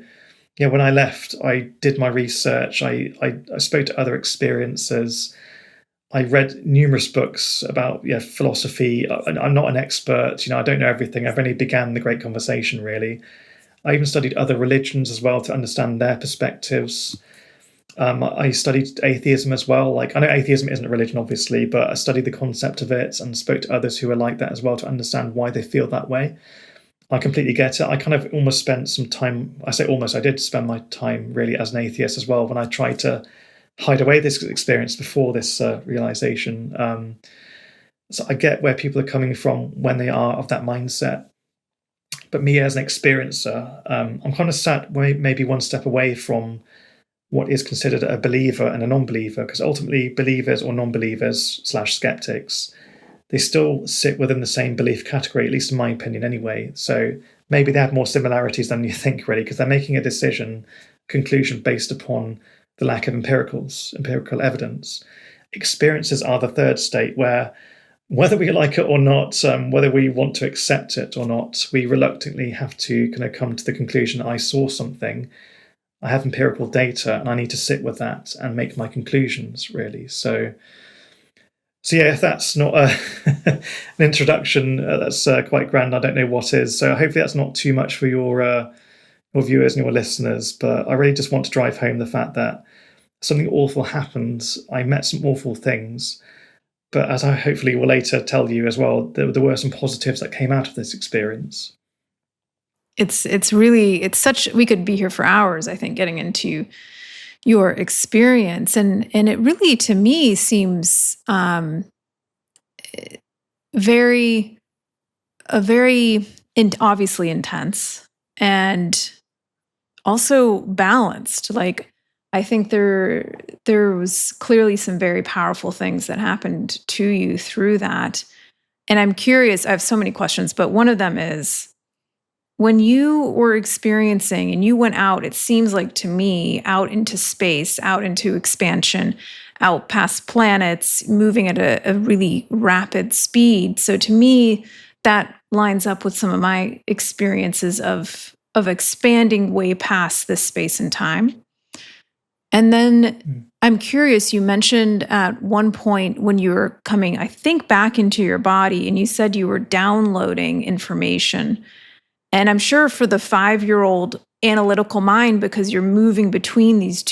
when I left, I did my research. I spoke to other experiencers. I read numerous books about philosophy. I'm not an expert, I don't know everything. I've only began the great conversation, really. I even studied other religions as well to understand their perspectives. I studied atheism as well. I know atheism isn't a religion, obviously, but I studied the concept of it and spoke to others who are like that as well to understand why they feel that way. I completely get it. I kind of almost spent some time, I say almost, I did spend my time really as an atheist as well when I tried to hide away this experience before this realization. So I get where people are coming from when they are of that mindset. But me as an experiencer, I'm kind of sat maybe one step away from what is considered a believer and a non-believer, because ultimately believers or non-believers / skeptics, they still sit within the same belief category, at least in my opinion anyway. So maybe they have more similarities than you think, really, because they're making a conclusion based upon the lack of empirical evidence. Experiences are the third state where, whether we like it or not, whether we want to accept it or not, we reluctantly have to kind of come to the conclusion, I saw something, I have empirical data, and I need to sit with that and make my conclusions, really. So if that's not an introduction, that's quite grand. I don't know what is. So hopefully that's not too much for your viewers and your listeners. But I really just want to drive home the fact that something awful happened. I met some awful things. But as I hopefully will later tell you as well, there were some positives that came out of this experience. It's such, we could be here for hours, I think, getting into your experience. And it really, to me, seems very obviously intense and also balanced. I think there was clearly some very powerful things that happened to you through that. And I'm curious, I have so many questions, but one of them is, when you were experiencing and you went out, it seems like to me, out into space, out into expansion, out past planets, moving at a really rapid speed. So to me, that lines up with some of my experiences of expanding way past this space and time. And then I'm curious, you mentioned at one point when you were coming, I think, back into your body, and you said you were downloading information. And I'm sure for the 5-year-old analytical mind, because you're moving between these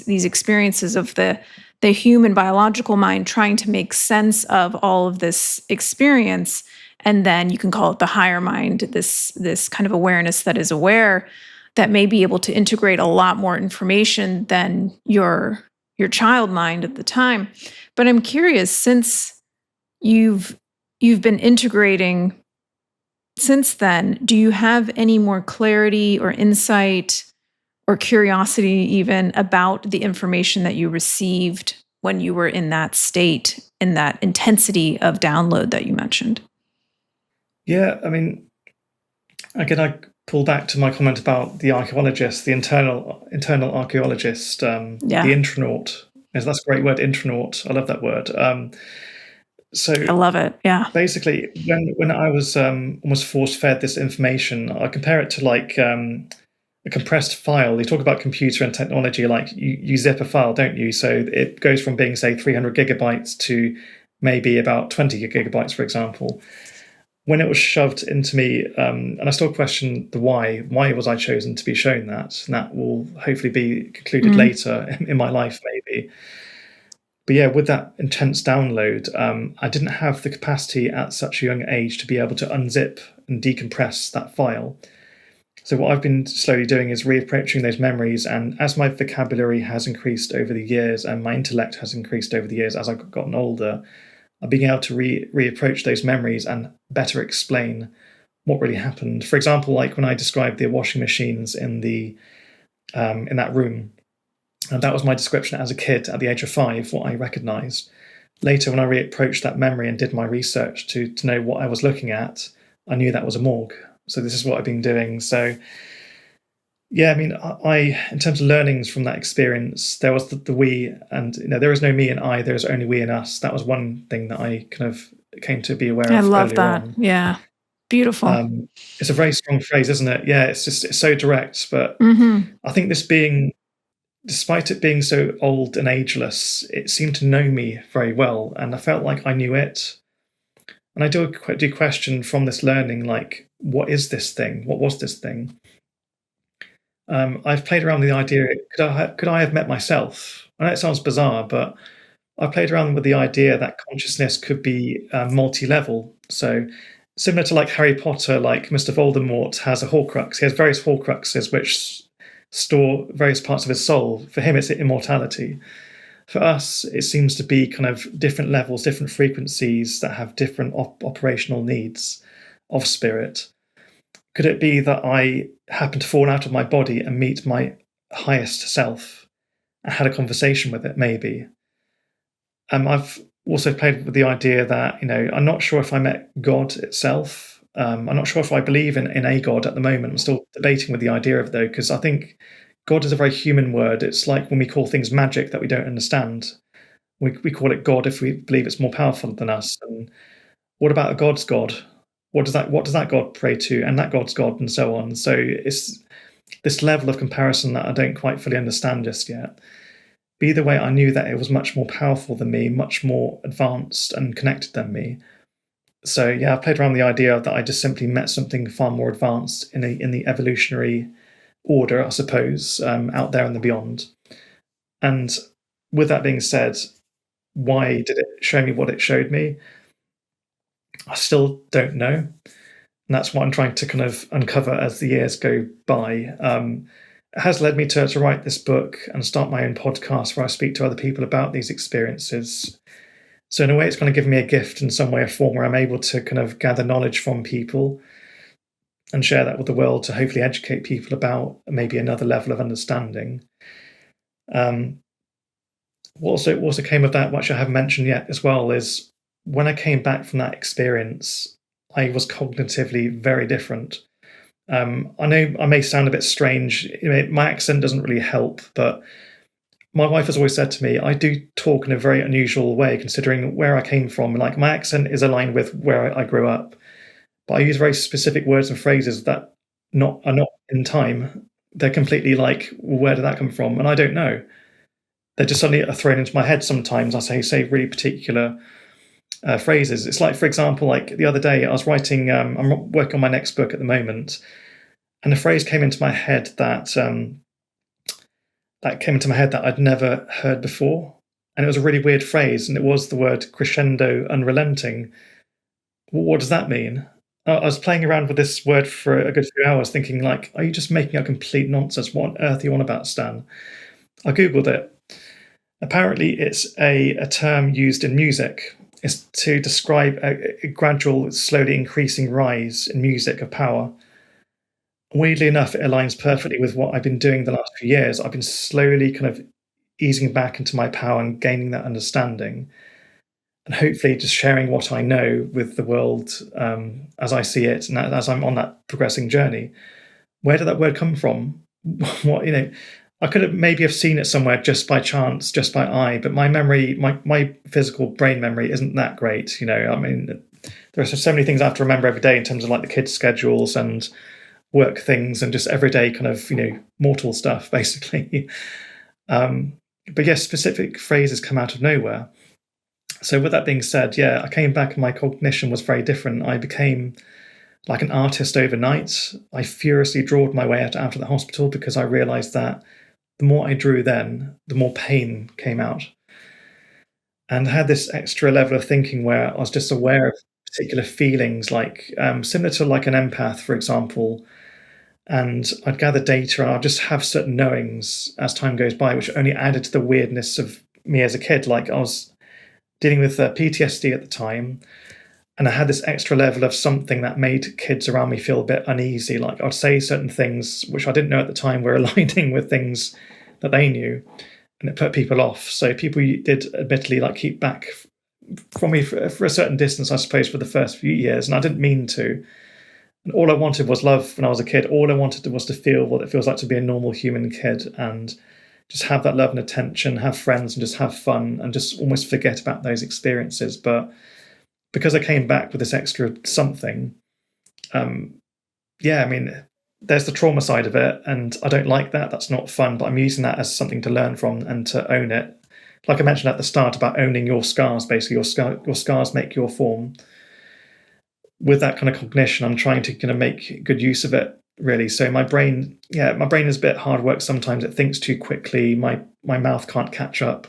experiences of the human biological mind, trying to make sense of all of this experience. And then you can call it the higher mind, this kind of awareness that is aware, that may be able to integrate a lot more information than your child mind at the time. But I'm curious, since you've been integrating since then, do you have any more clarity or insight or curiosity even about the information that you received when you were in that state, in that intensity of download that you mentioned? Yeah, I mean, again, I pull back to my comment about the archaeologist, the internal archaeologist, the intronaut. That's a great word, intronaut. I love that word. So I love it. Yeah. Basically, when I was almost force-fed this information, I compare it to like a compressed file. You talk about computer and technology, like you zip a file, don't you? So it goes from being, say, 300 gigabytes to maybe about 20 gigabytes, for example. When it was shoved into me, and I still question the why. Why was I chosen to be shown that? And that will hopefully be concluded later in my life, maybe. But yeah, with that intense download, I didn't have the capacity at such a young age to be able to unzip and decompress that file. So what I've been slowly doing is reapproaching those memories, and as my vocabulary has increased over the years and my intellect has increased over the years as I've gotten older, I'm being able to reapproach those memories and better explain what really happened. For example, like when I described the washing machines in that room, and that was my description as a kid at the age of 5, what I recognized. Later, when I reapproached that memory and did my research to know what I was looking at, I knew that was a morgue. So this is what I've been doing. So yeah, I mean, I in terms of learnings from that experience, there was the we, and there is no me and I, there is only we and us. That was one thing that I kind of came to be aware of. I love earlier that. on. Yeah. Beautiful. It's a very strong phrase, isn't it? Yeah, it's so direct. But I think despite it being so old and ageless, it seemed to know me very well, and I felt like I knew it. And I do question from this learning, like, what is this thing? What was this thing? I've played around with the idea, could I have met myself? I know it sounds bizarre, but I played around with the idea that consciousness could be multi-level. So similar to like Harry Potter, like Mr. Voldemort has a Horcrux. He has various Horcruxes which store various parts of his soul. For him, it's immortality. For us, it seems to be kind of different levels, different frequencies that have different operational needs of spirit. Could it be that I happen to fall out of my body and meet my highest self and had a conversation with it, maybe? I've also played with the idea that, I'm not sure if I met God itself. I'm not sure if I believe in a God at the moment. I'm still debating with the idea of it, though, because I think God is a very human word. It's like when we call things magic that we don't understand. We call it God if we believe it's more powerful than us. And what about a God's God? What does that God pray to? And that God's God, and so on. So it's this level of comparison that I don't quite fully understand just yet. But either way, I knew that it was much more powerful than me, much more advanced and connected than me. So yeah, I played around with the idea that I just simply met something far more advanced in the evolutionary order, I suppose, out there in the beyond. And with that being said, why did it show me what it showed me? I still don't know. And that's what I'm trying to kind of uncover as the years go by. It has led me to write this book and start my own podcast where I speak to other people about these experiences. So in a way, it's kind of given me a gift in some way or form where I'm able to kind of gather knowledge from people and share that with the world to hopefully educate people about maybe another level of understanding. What also came of that, which I haven't mentioned yet as well, is when I came back from that experience, I was cognitively very different. I know I may sound a bit strange. My accent doesn't really help, but my wife has always said to me, I do talk in a very unusual way considering where I came from. Like, my accent is aligned with where I grew up, but I use very specific words and phrases that are not in time. They're completely like, well, where did that come from? And I don't know. They're just suddenly thrown into my head sometimes. I say really particular phrases. It's like, for example, like the other day I was writing, I'm working on my next book at the moment, And a phrase came into my head that I'd never heard before. And it was a really weird phrase, and it was the word crescendo unrelenting. What does that mean? I was playing around with this word for a good few hours, thinking like, are you just making up complete nonsense? What on earth are you on about, Stan? I googled it. Apparently, it's a term used in music. It's to describe a gradual, slowly increasing rise in music of power. Weirdly enough, it aligns perfectly with what I've been doing the last few years. I've been slowly kind of easing back into my power and gaining that understanding, and hopefully just sharing what I know with the world as I see it, and as I'm on that progressing journey. Where did that word come from? What, I could have maybe have seen it somewhere just by chance, just by eye, but my memory, my physical brain memory isn't that great. I mean, there are so many things I have to remember every day in terms of like the kids' schedules and work things and just everyday kind of, mortal stuff, basically. But yes, specific phrases come out of nowhere. So with that being said, yeah, I came back and my cognition was very different. I became like an artist overnight. I furiously drawed my way out of the hospital because I realized that the more I drew then, the more pain came out. And I had this extra level of thinking where I was just aware of particular feelings, like similar to like an empath, for example. And I'd gather data and I'd just have certain knowings as time goes by, which only added to the weirdness of me as a kid. Like I was dealing with PTSD at the time, and I had this extra level of something that made kids around me feel a bit uneasy. Like I'd say certain things which I didn't know at the time were aligning with things that they knew, and it put people off. So people did admittedly like keep back from me for a certain distance, I suppose, for the first few years, and I didn't mean to. And all I wanted was love when I was a kid. All I wanted was to feel what it feels like to be a normal human kid and just have that love and attention, have friends and just have fun and just almost forget about those experiences. But because I came back with this extra something, I mean, there's the trauma side of it, and I don't like that. That's not fun, but I'm using that as something to learn from and to own it. Like I mentioned at the start about owning your scars, basically, your scars make your form. With that kind of cognition, I'm trying to kind of make good use of it, really. So my brain is a bit hard work sometimes. It thinks too quickly. My mouth can't catch up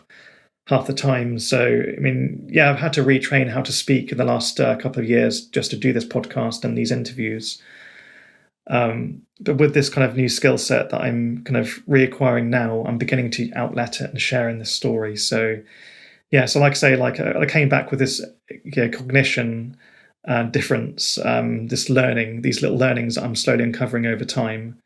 half the time. So, I mean, I've had to retrain how to speak in the last couple of years just to do this podcast and these interviews. But with this kind of new skill set that I'm kind of reacquiring now, I'm beginning to outlet it and share in this story. So, so like I say, I came back with this cognition difference, this learning, these little learnings that I'm slowly uncovering over time.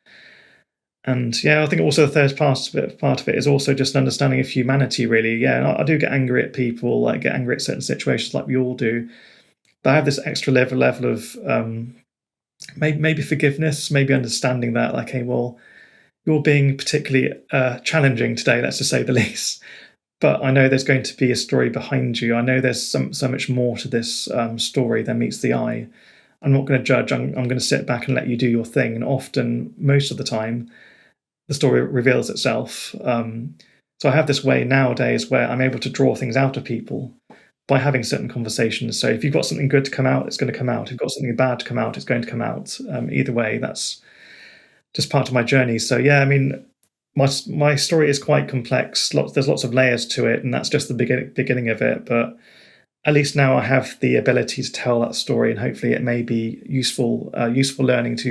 And I think also the third part of it is also just an understanding of humanity, really. I do get angry at people, like get angry at certain situations like we all do. But I have this extra level of maybe forgiveness, maybe understanding that, like, hey, well, you're being particularly challenging today, let's just say the least. But I know there's going to be a story behind you. I know there's so much more to this story than meets the eye. I'm not going to judge. I'm going to sit back and let you do your thing. And often, most of the time, the story reveals itself. So I have this way nowadays where I'm able to draw things out of people by having certain conversations. So if you've got something good to come out, it's going to come out. If you've got something bad to come out, it's going to come out. Either way, that's just part of my journey. So I mean, my story is quite complex. There's lots of layers to it, and that's just the beginning of it. But at least now I have the ability to tell that story, and hopefully it may be useful learning to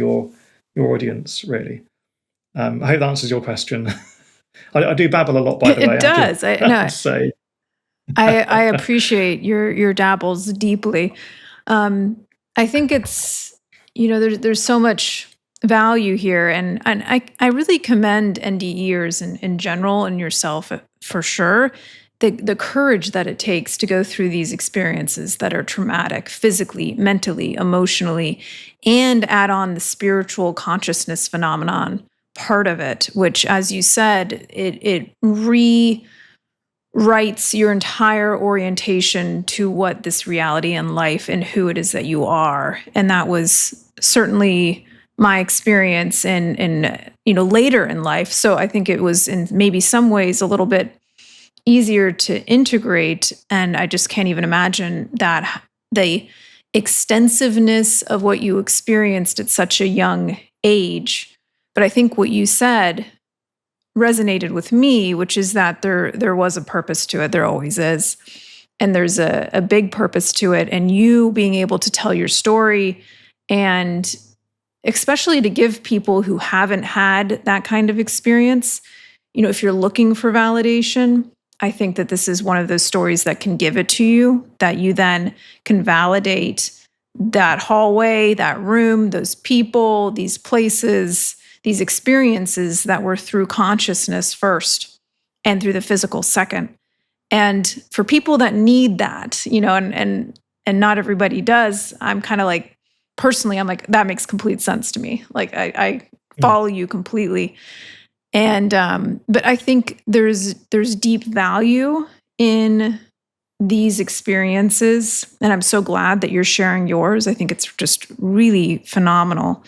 your audience, really. I hope that answers your question. I do babble a lot, by the way. It does. I appreciate your dabbles deeply. I think it's, there's so much value here, and I really commend NDEers in general and yourself for sure. The courage that it takes to go through these experiences that are traumatic, physically, mentally, emotionally, and add on the spiritual consciousness phenomenon part of it, which, as you said, it rewrites your entire orientation to what this reality and life and who it is that you are. And that was certainly my experience in later in life. So I think it was in maybe some ways a little bit easier to integrate. And I just can't even imagine that the extensiveness of what you experienced at such a young age. But I think what you said resonated with me, which is that there was a purpose to it. There always is. And there's a big purpose to it. And you being able to tell your story, and especially to give people who haven't had that kind of experience, if you're looking for validation, I think that this is one of those stories that can give it to you, that you then can validate that hallway, that room, those people, these places, these experiences that were through consciousness first and through the physical second. And for people that need that, and not everybody does, I'm kind of like, personally, I'm like, that makes complete sense to me. Like I follow you completely. And but I think there's deep value in these experiences, and I'm so glad that you're sharing yours. I think it's just really phenomenal.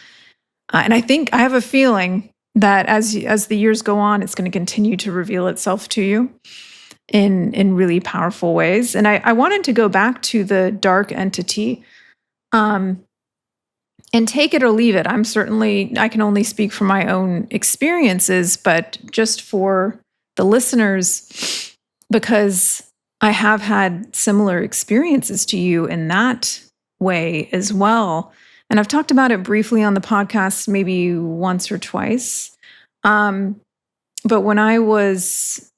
And I think I have a feeling that as the years go on, it's going to continue to reveal itself to you in really powerful ways. And I wanted to go back to the dark entity, and take it or leave it. I can only speak from my own experiences, but just for the listeners, because I have had similar experiences to you in that way as well. And I've talked about it briefly on the podcast, maybe once or twice. But when I was,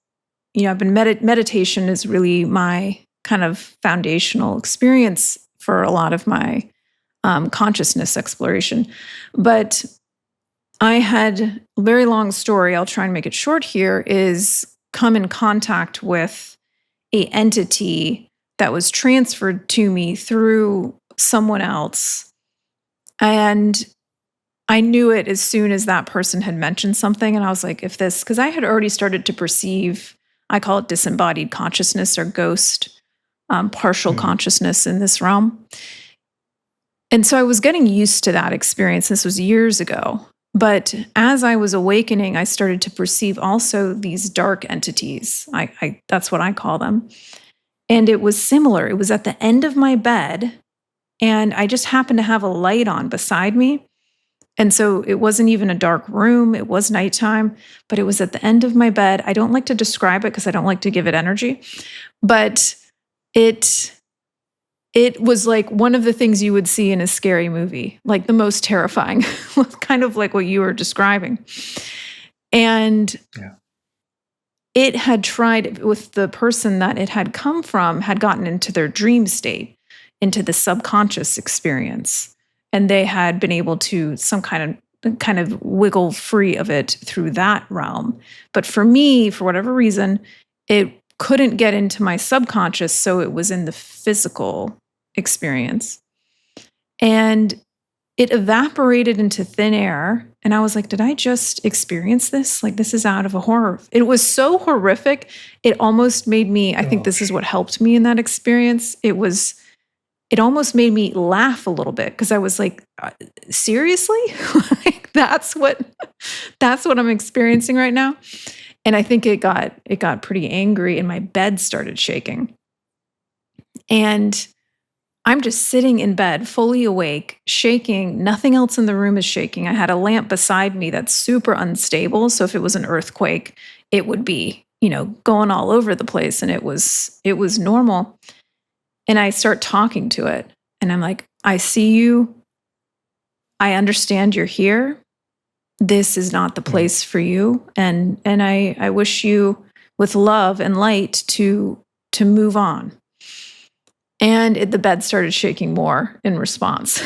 I've been meditation is really my kind of foundational experience for a lot of my consciousness exploration. But I had a very long story. I'll try and make it short here, is come in contact with a entity that was transferred to me through someone else. And I knew it as soon as that person had mentioned something. And I was like, because I had already started to perceive, I call it disembodied consciousness or ghost, partial consciousness in this realm. And so I was getting used to that experience. This was years ago. But as I was awakening, I started to perceive also these dark entities. That's what I call them. And it was similar. It was at the end of my bed, and I just happened to have a light on beside me. And so it wasn't even a dark room. It was nighttime, but it was at the end of my bed. I don't like to describe it because I don't like to give it energy. But it was like one of the things you would see in a scary movie, like the most terrifying, kind of like what you were describing. And it had tried with the person that it had come from, had gotten into their dream state, into the subconscious experience. And they had been able to some kind of wiggle free of it through that realm. But for me, for whatever reason, it couldn't get into my subconscious, so it was in the physical experience. And it evaporated into thin air. And I was like, did I just experience this? Like, this is out of a horror. It was so horrific. It almost made me, I think this is what helped me in that experience. It almost made me laugh a little bit, because I was like, seriously? Like, that's what I'm experiencing right now. And I think it got pretty angry, and my bed started shaking. And I'm just sitting in bed, fully awake, shaking. Nothing else in the room is shaking. I had a lamp beside me that's super unstable. So if it was an earthquake, it would be, going all over the place. And it was normal. And I start talking to it. And I'm like, I see you. I understand you're here. This is not the place for you. And I wish you with love and light to move on. And the bed started shaking more in response.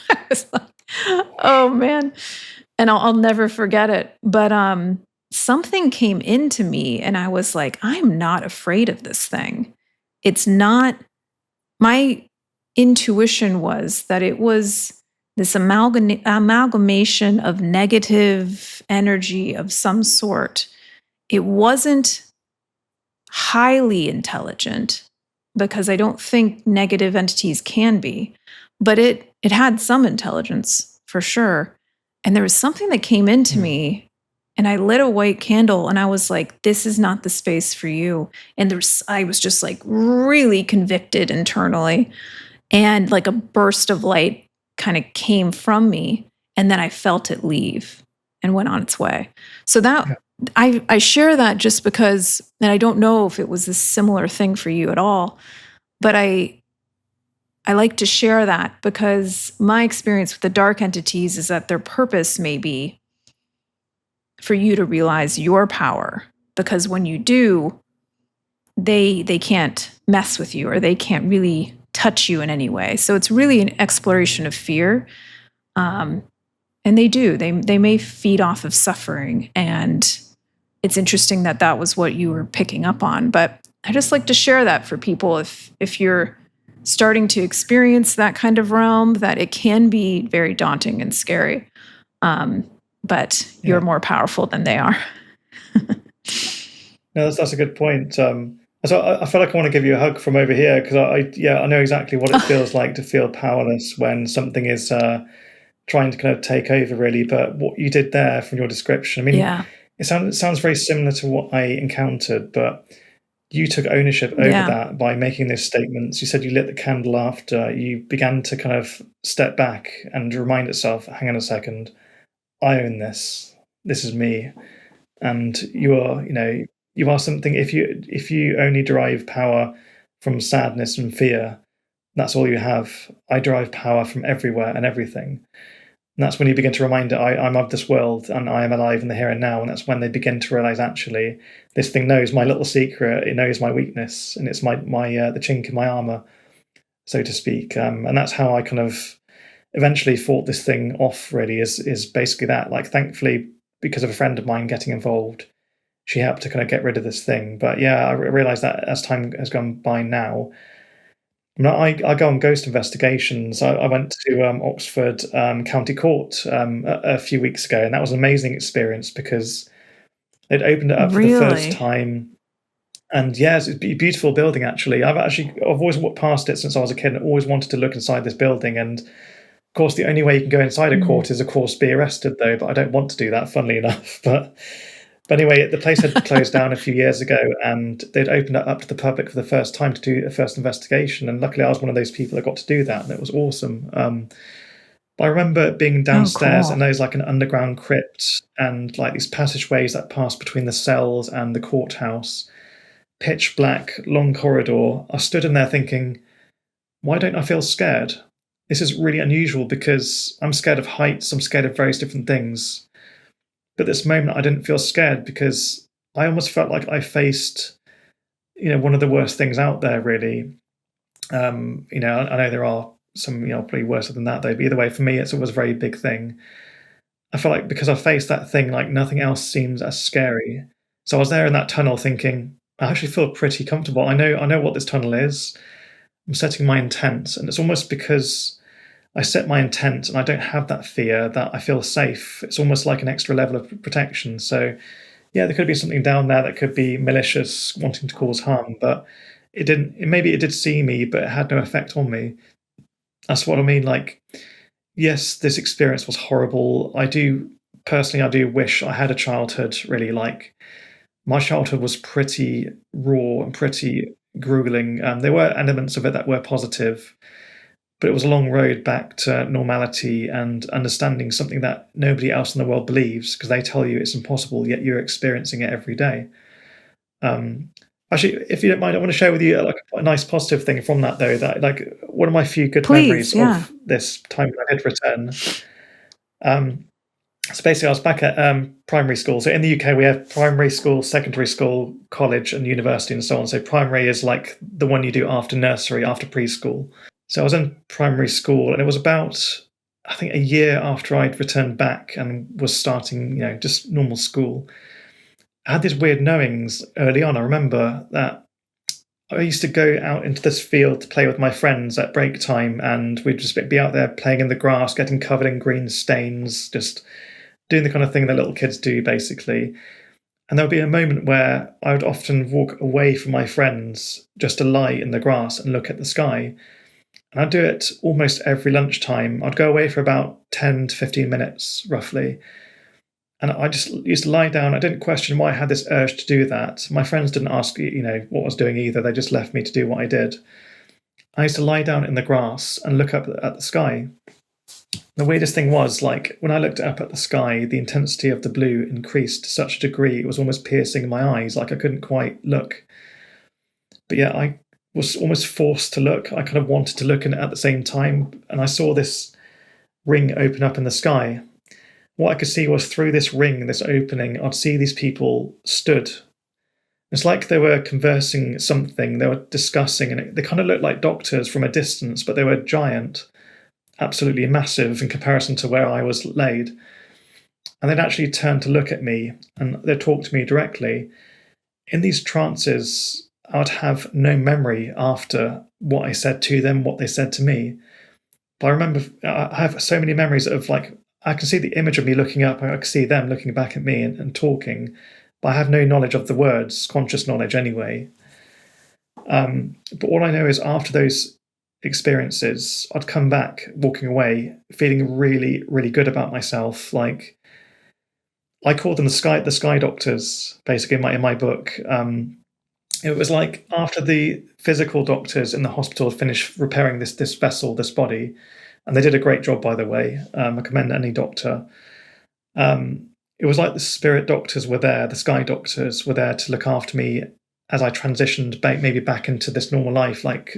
I was like, oh man. And I'll never forget it. But something came into me, and I was like, I'm not afraid of this thing. It's not, my intuition was that it was this amalgamation of negative energy of some sort. It wasn't highly intelligent, because I don't think negative entities can be, but it had some intelligence for sure. And there was something that came into me, and I lit a white candle, and I was like, this is not the space for you. And I was just like really convicted internally, and like a burst of light kind of came from me. and then I felt it leave and went on its way. So that I share that just because, and I don't know if it was a similar thing for you at all, but I like to share that because my experience with the dark entities is that their purpose may be for you to realize your power, because when you do, they can't mess with you, or they can't really touch you in any way. So it's really an exploration of fear. And they may feed off of suffering. And it's interesting that that was what you were picking up on. But I just like to share that for people if you're starting to experience that kind of realm, that it can be very daunting and scary. But you're more powerful than they are. No, that's a good point. So I feel like I want to give you a hug from over here, because I know exactly what it feels like to feel powerless when something is trying to kind of take over, really. But what you did there from your description, I mean, it sounds very similar to what I encountered, but you took ownership over that by making those statements. You said you lit the candle after. You began to kind of step back and remind yourself, hang on a second, I own this. This is me. And you are something. If you only derive power from sadness and fear, that's all you have. I derive power from everywhere and everything. And that's when you begin to remind it, I'm of this world and I am alive in the here and now. And that's when they begin to realize, actually, this thing knows my little secret. It knows my weakness, and it's my the chink in my armor, so to speak. And that's how I kind of eventually fought this thing off, really, is basically that. Like, thankfully, because of a friend of mine getting involved, she helped to kind of get rid of this thing. But yeah, I realized that as time has gone by now, I go on ghost investigations. I went to Oxford County Court a few weeks ago, and that was an amazing experience because they'd opened it up for the first time. And yes, it's a beautiful building, actually. I've always walked past it since I was a kid and always wanted to look inside this building. And of course, the only way you can go inside a court is, of course, be arrested, though. But I don't want to do that, funnily enough. But anyway, the place had closed down a few years ago, and they'd opened it up to the public for the first time to do a first investigation. And luckily, I was one of those people that got to do that, and it was awesome. But I remember being downstairs, and there's like an underground crypt and like these passageways that pass between the cells and the courthouse. Pitch black, long corridor. I stood in there thinking, why don't I feel scared? This is really unusual because I'm scared of heights. I'm scared of various different things. But this moment, I didn't feel scared because I almost felt like I faced, one of the worst things out there, really. I know there are some, pretty worse than that, though. But either way, for me, it was a very big thing. I felt like because I faced that thing, like nothing else seems as scary. So I was there in that tunnel thinking, I actually feel pretty comfortable. I know what this tunnel is. I'm setting my intent, and it's almost because I set my intent and I don't have that fear that I feel safe. It's almost like an extra level of protection. So yeah, there could be something down there that could be malicious, wanting to cause harm, but it didn't. Maybe it did see me, but it had no effect on me. That's what I mean. Like, yes, this experience was horrible. I do wish I had a childhood, really. Like, my childhood was pretty raw and pretty grueling. There were elements of it that were positive, but it was a long road back to normality and understanding something that nobody else in the world believes, because they tell you it's impossible, yet you're experiencing it every day. Actually, if you don't mind, I want to share with you like a nice positive thing from that, though. That like one of my few good memories of this time when I did return. So basically, I was back at primary school. So in the UK, we have primary school, secondary school, college, and university, and so on. So primary is like the one you do after nursery, after preschool. So I was in primary school, and it was about, I think, a year after I'd returned back and was starting, just normal school. I had these weird knowings early on. I remember that I used to go out into this field to play with my friends at break time, and we'd just be out there playing in the grass, getting covered in green stains, just doing the kind of thing that little kids do, basically. And there would be a moment where I would often walk away from my friends just to lie in the grass and look at the sky. And I'd do it almost every lunchtime. I'd go away for about 10 to 15 minutes, roughly. And I just used to lie down. I didn't question why I had this urge to do that. My friends didn't ask, what I was doing either. They just left me to do what I did. I used to lie down in the grass and look up at the sky. The weirdest thing was, like, when I looked up at the sky, the intensity of the blue increased to such a degree it was almost piercing my eyes. Like, I couldn't quite look. But yeah, I was almost forced to look. I kind of wanted to look at the same time, and I saw this ring open up in the sky. What I could see was through this ring, this opening, I'd see these people stood. It's like they were conversing something, they were discussing, and they kind of looked like doctors from a distance, but they were giant, absolutely massive in comparison to where I was laid. And they'd actually turn to look at me, and they'd talk to me directly. In these trances, I would have no memory after what I said to them, what they said to me. But I remember, I have so many memories of, like, I can see the image of me looking up, I can see them looking back at me and talking, but I have no knowledge of the words, conscious knowledge anyway. But all I know is after those experiences, I'd come back walking away feeling really, really good about myself. Like, I call them the sky doctors, basically, in my book. It was like after the physical doctors in the hospital finished repairing this vessel, this body, and they did a great job, by the way. I commend any doctor. It was like the spirit doctors were there, the sky doctors were there to look after me as I transitioned maybe back into this normal life. Like,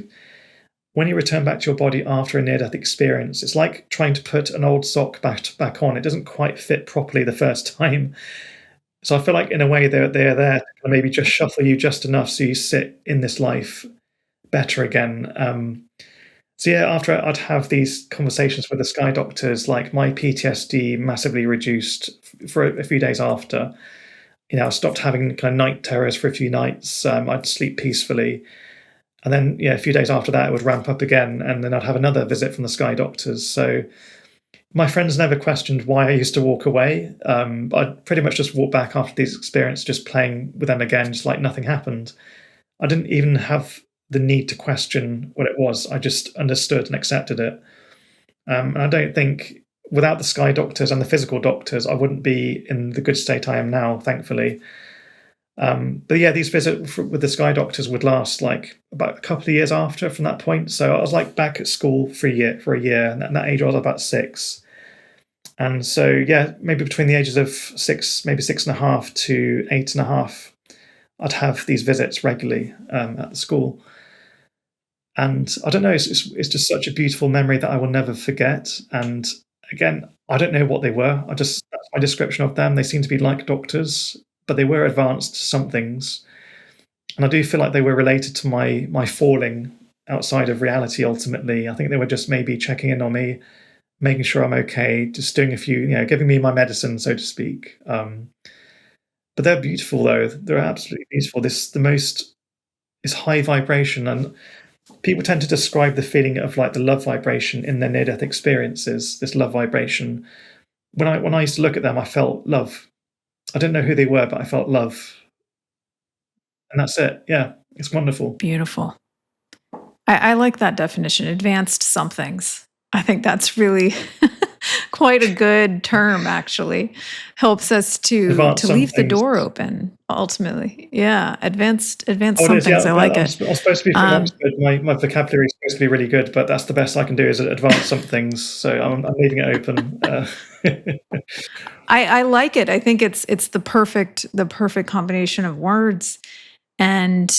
when you return back to your body after a near-death experience, it's like trying to put an old sock back on. It doesn't quite fit properly the first time. So I feel like, in a way, they're there to maybe just shuffle you just enough so you sit in this life better again. So yeah, after I'd have these conversations with the sky doctors, like, my PTSD massively reduced for a few days after. I stopped having kind of night terrors for a few nights. I'd sleep peacefully. And then, yeah, a few days after that, it would ramp up again. And then I'd have another visit from the sky doctors. So my friends never questioned why I used to walk away. I'd pretty much just walk back after these experiences, just playing with them again, just like nothing happened. I didn't even have the need to question what it was. I just understood and accepted it. And I don't think, without the sky doctors and the physical doctors, I wouldn't be in the good state I am now, thankfully. But yeah, these visits with the sky doctors would last like about a couple of years after from that point. So I was like back at school for a year. And at that age, I was about 6. And so, yeah, maybe between the ages of 6, maybe 6.5 to 8.5, I'd have these visits regularly at the school. And I don't know, it's just such a beautiful memory that I will never forget. And again, I don't know what they were. That's my description of them. They seem to be like doctors, but they were advanced somethings. And I do feel like they were related to my falling outside of reality ultimately. I think they were just maybe checking in on me, making sure I'm okay, just doing a few, giving me my medicine, so to speak. But they're beautiful, though. They're absolutely beautiful. It's high vibration, and people tend to describe the feeling of like the love vibration in their near-death experiences, this love vibration. When I used to look at them, I felt love. I didn't know who they were, but I felt love. And that's it. Yeah, it's wonderful. Beautiful. I like that definition, advanced somethings. I think that's really quite a good term, actually. Helps us to leave the door open, ultimately. Yeah, advanced somethings. Yeah, I like it. I'm supposed to be from Oxford. My vocabulary is supposed to be really good, but that's the best I can do is advanced somethings. So I'm leaving it open. I like it. I think it's the perfect combination of words. And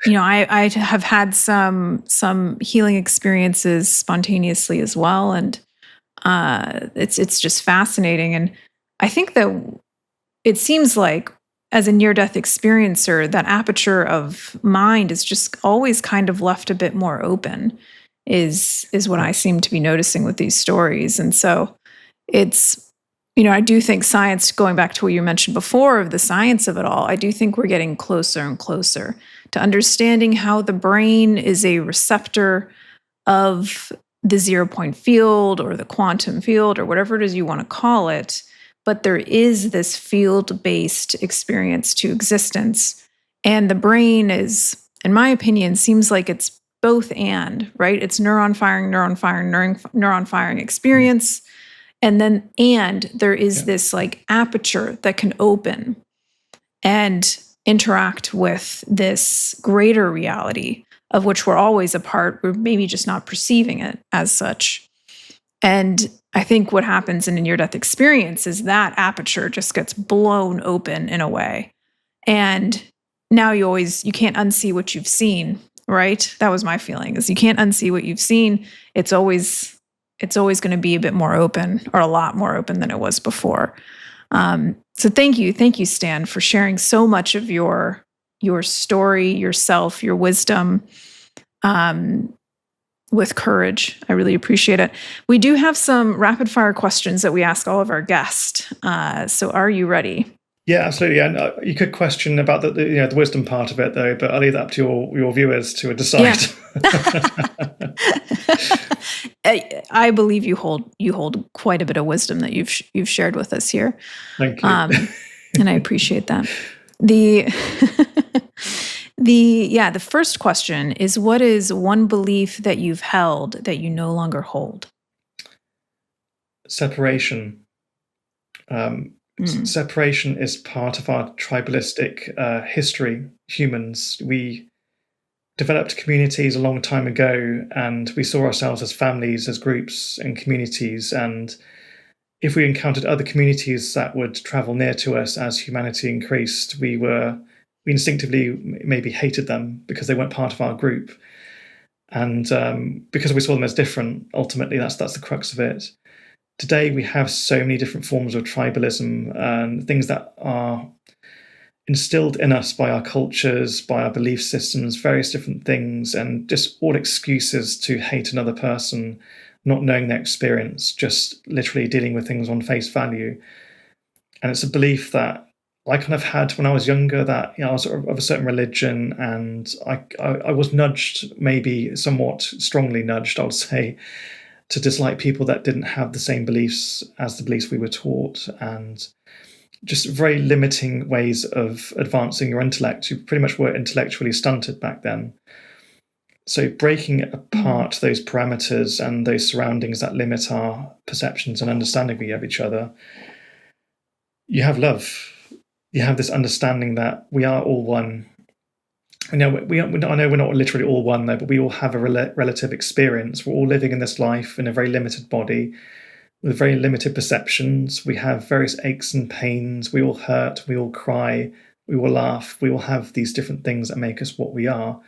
I have had some healing experiences spontaneously as well, and it's just fascinating. And I think that it seems like, as a near-death experiencer, that aperture of mind is just always kind of left a bit more open, is what I seem to be noticing with these stories. And so it's, I do think science, going back to what you mentioned before of the science of it all, I do think we're getting closer and closer to understanding how the brain is a receptor of the 0-point field or the quantum field or whatever it is you want to call it. But there is this field-based experience to existence. And the brain is, in my opinion, seems like it's both and, right? It's neuron firing experience. And there is this like aperture that can open and interact with this greater reality of which we're always a part. We're maybe just not perceiving it as such. And I think what happens in a near-death experience is that aperture just gets blown open in a way. And now you can't unsee what you've seen, right? That was my feeling, is you can't unsee what you've seen. It's always going to be a bit more open, or a lot more open than it was before. So thank you, Stan, for sharing so much of your story, yourself, your wisdom, with courage. I really appreciate it. We do have some rapid fire questions that we ask all of our guests. So are you ready? Yeah, absolutely. And you could question about the wisdom part of it, though, but I'll leave that up to your viewers to decide. Yeah. I believe you hold quite a bit of wisdom that you've shared with us here. Thank you. And I appreciate that. The first question is, what is one belief that you've held that you no longer hold? Separation. Separation is part of our tribalistic history. Humans, we developed communities a long time ago, and we saw ourselves as families, as groups and communities. And if we encountered other communities that would travel near to us as humanity increased, we instinctively maybe hated them because they weren't part of our group. And because we saw them as different, ultimately, that's the crux of it. Today, we have so many different forms of tribalism and things that are instilled in us by our cultures, by our belief systems, various different things, and just all excuses to hate another person, not knowing their experience, just literally dealing with things on face value. And it's a belief that I kind of had when I was younger, that I was of a certain religion, and I was nudged, maybe somewhat strongly nudged, I would say, to dislike people that didn't have the same beliefs as the beliefs we were taught, and just very limiting ways of advancing your intellect. You pretty much were intellectually stunted back then. So breaking apart those parameters and those surroundings that limit our perceptions and understanding of each other, you have love. You have this understanding that we are all one. I know we're not literally all one, though, but we all have a relative experience. We're all living in this life in a very limited body with very limited perceptions. We have various aches and pains. We all hurt. We all cry. We all laugh. We all have these different things that make us what we are.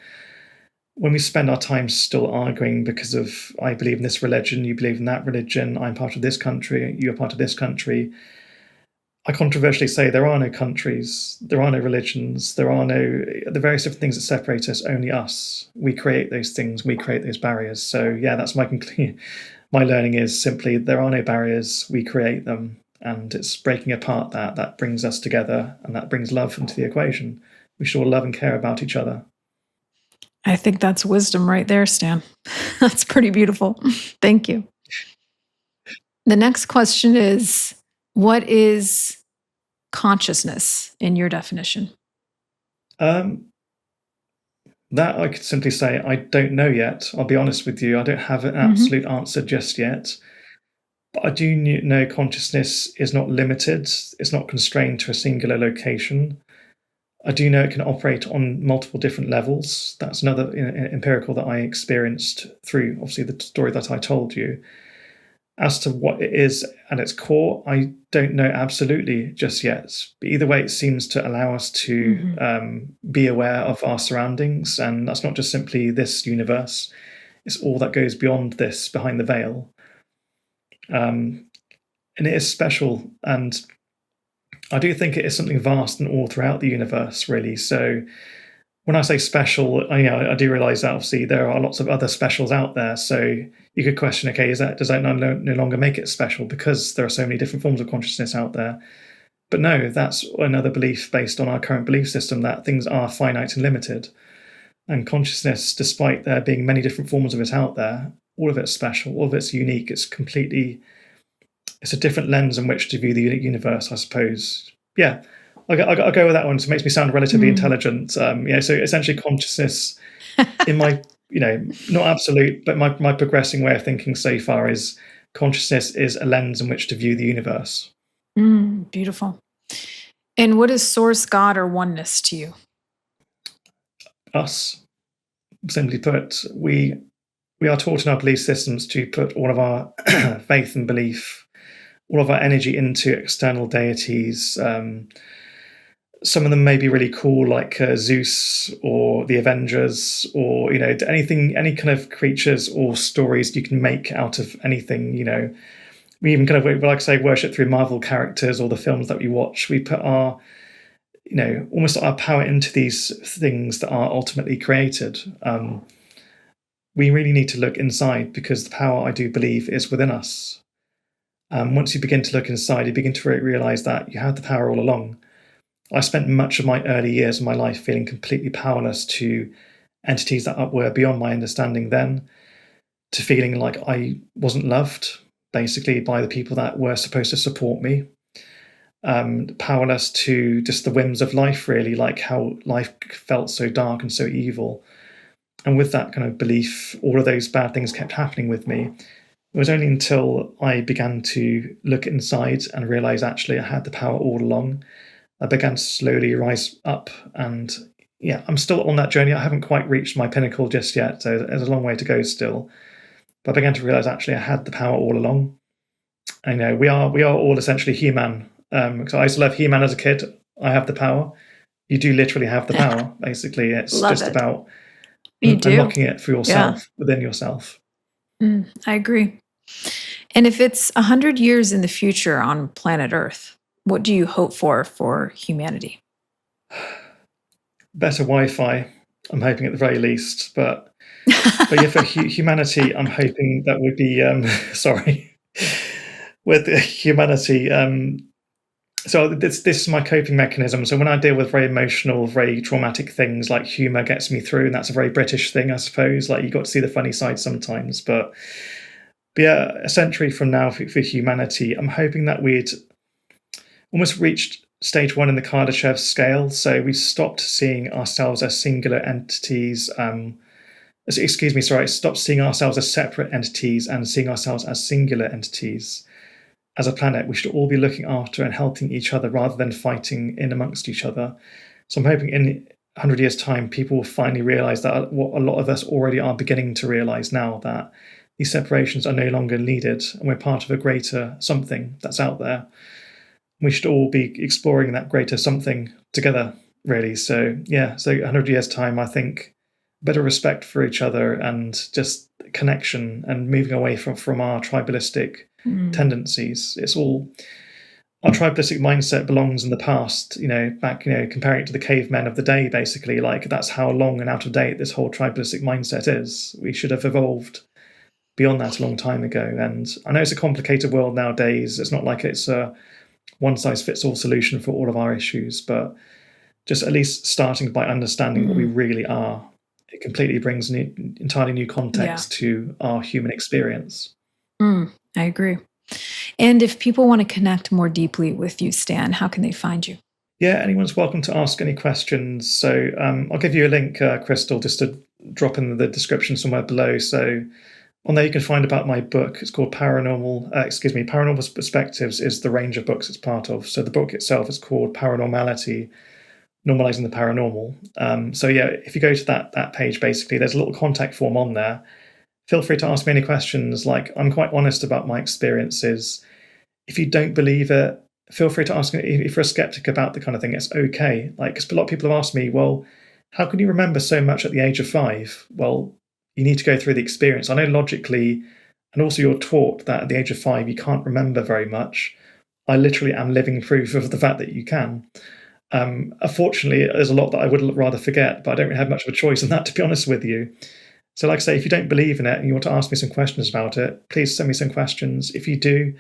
When we spend our time still arguing because of, I believe in this religion, you believe in that religion, I'm part of this country, you're part of this country, I controversially say there are no countries, there are no religions, the various different things that separate us, only us. We create those things, we create those barriers. So yeah, that's my conclusion. My learning is simply there are no barriers, we create them. And it's breaking apart that brings us together, and that brings love into the equation. We should all love and care about each other. I think that's wisdom right there, Stan. That's pretty beautiful. Thank you. The next question is, what is consciousness in your definition? That I could simply say, I don't know yet. I'll be honest with you. I don't have an absolute answer just yet. But I do know consciousness is not limited. It's not constrained to a singular location. I do know it can operate on multiple different levels. That's another empirical that I experienced through, obviously, the story that I told you. As to what it is at its core, I don't know absolutely just yet. But either way, it seems to allow us to be aware of our surroundings. And that's not just simply this universe. It's all that goes beyond this, behind the veil. And it is special. And I do think it is something vast and all throughout the universe, really. So when I say special, I do realize that obviously there are lots of other specials out there. So you could question, okay, does that no longer make it special because there are so many different forms of consciousness out there? But no, that's another belief based on our current belief system that things are finite and limited. And consciousness, despite there being many different forms of it out there, all of it's special, all of it's unique. It's a different lens in which to view the universe, I suppose. Yeah. I'll go with that one. So it makes me sound relatively intelligent. So essentially consciousness in my, not absolute, but my progressing way of thinking so far is consciousness is a lens in which to view the universe. Beautiful. And what is source, God, or oneness to you? Us. Simply put, we we are taught in our belief systems to put all of our faith and belief, all of our energy into external deities. Some of them may be really cool, like Zeus or the Avengers, or anything, any kind of creatures or stories you can make out of anything. We even kind of, like I say, worship through Marvel characters or the films that we watch. We put our, almost our power into these things that are ultimately created. We really need to look inside, because the power, I do believe, is within us. Once you begin to look inside, you begin to realize that you have the power all along. I spent much of my early years of my life feeling completely powerless to entities that were beyond my understanding then, to feeling like I wasn't loved, basically, by the people that were supposed to support me. Powerless to just the whims of life, really, like how life felt so dark and so evil. And with that kind of belief, all of those bad things kept happening with me. It was only until I began to look inside and realize actually I had the power all along, I began to slowly rise up. And yeah, I'm still on that journey. I haven't quite reached my pinnacle just yet, so there's a long way to go still. But I began to realize actually I had the power all along. I know we are all essentially He-Man. So I used to love He-Man as a kid. I have the power. You do literally have the power, basically. It's just about unlocking it for yourself, within yourself. I agree. And if it's 100 years in the future on planet Earth, what do you hope for humanity? Better Wi-Fi, I'm hoping at the very least. But yeah, for humanity, I'm hoping that would be sorry. With humanity, so this is my coping mechanism. So when I deal with very emotional, very traumatic things, like humor gets me through, and that's a very British thing, I suppose. Like, you got to see the funny side sometimes. But yeah, a century from now for humanity, I'm hoping that we'd almost reached stage 1 in the Kardashev scale. So we stopped seeing ourselves as singular entities. Stopped seeing ourselves as separate entities and seeing ourselves as singular entities. As a planet, we should all be looking after and helping each other rather than fighting in amongst each other. So I'm hoping in 100 years' time, people will finally realize that what a lot of us already are beginning to realize now, that these separations are no longer needed and we're part of a greater something that's out there. We should all be exploring that greater something together, really. So yeah, so 100 years' time, I think better respect for each other and just connection and moving away from our tribalistic tendencies. It's all, our tribalistic mindset belongs in the past, back, comparing it to the cavemen of the day, basically. Like, that's how long and out of date this whole tribalistic mindset is. We should have evolved beyond that a long time ago. And I know it's a complicated world nowadays. It's not like it's a one-size-fits-all solution for all of our issues, but just at least starting by understanding what we really are, it completely brings an entirely new context to our human experience. I agree. And if people want to connect more deeply with you, Stan, how can they find you? Yeah, anyone's welcome to ask any questions. So I'll give you a link, Crystal, just to drop in the description somewhere below. So on there you can find about my book. It's called Paranormal Perspectives is the range of books it's part of. So the book itself is called Paranormality, Normalizing the Paranormal. So yeah, if you go to that page, basically, there's a little contact form on there. Feel free to ask me any questions. Like, I'm quite honest about my experiences. If you don't believe it, feel free to ask. If you're a skeptic about the kind of thing, it's okay. Like, because a lot of people have asked me, well, how can you remember so much at the age of 5? Well, you need to go through the experience. I know logically, and also you're taught that at the age of 5, you can't remember very much. I literally am living proof of the fact that you can. Unfortunately, there's a lot that I would rather forget, but I don't really have much of a choice in that, to be honest with you. So like I say, if you don't believe in it and you want to ask me some questions about it, please send me some questions. If you do,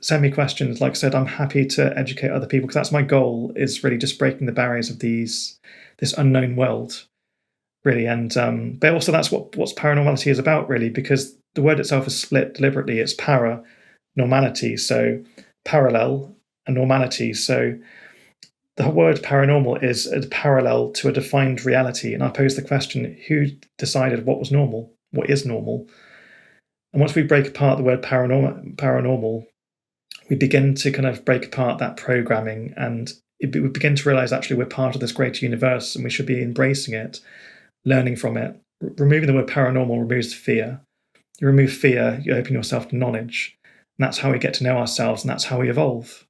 send me questions. Like I said, I'm happy to educate other people, because that's my goal, is really just breaking the barriers of this unknown world, really. And but also that's what's paranormality is about, really, because the word itself is split deliberately. It's paranormality, so parallel, and normality. So the word paranormal is a parallel to a defined reality. And I pose the question, who decided what was normal? What is normal? And once we break apart the word paranormal, we begin to kind of break apart that programming, and we begin to realize actually we're part of this great universe and we should be embracing it, learning from it, Removing the word paranormal removes fear. You remove fear, you open yourself to knowledge. And that's how we get to know ourselves, and that's how we evolve.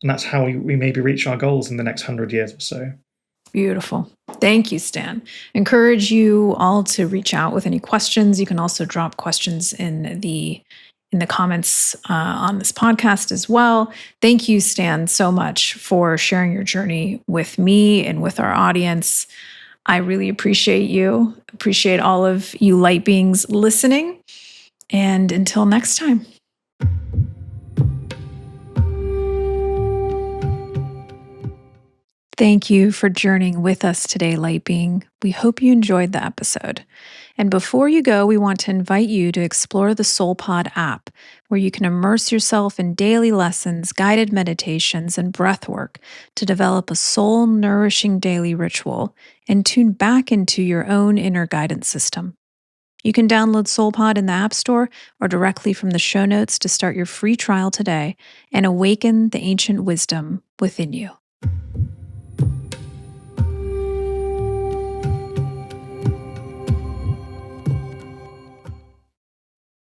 And that's how we maybe reach our goals in the next 100 years or so. Beautiful. Thank you, Stan. Encourage you all to reach out with any questions. You can also drop questions in the comments on this podcast as well. Thank you, Stan, so much for sharing your journey with me and with our audience. I really appreciate you. Appreciate all of you light beings listening. And until next time. Thank you for journeying with us today, light being. We hope you enjoyed the episode. And before you go, we want to invite you to explore the SoulPod app, where you can immerse yourself in daily lessons, guided meditations, and breath work to develop a soul-nourishing daily ritual and tune back into your own inner guidance system. You can download SoulPod in the App Store or directly from the show notes to start your free trial today and awaken the ancient wisdom within you.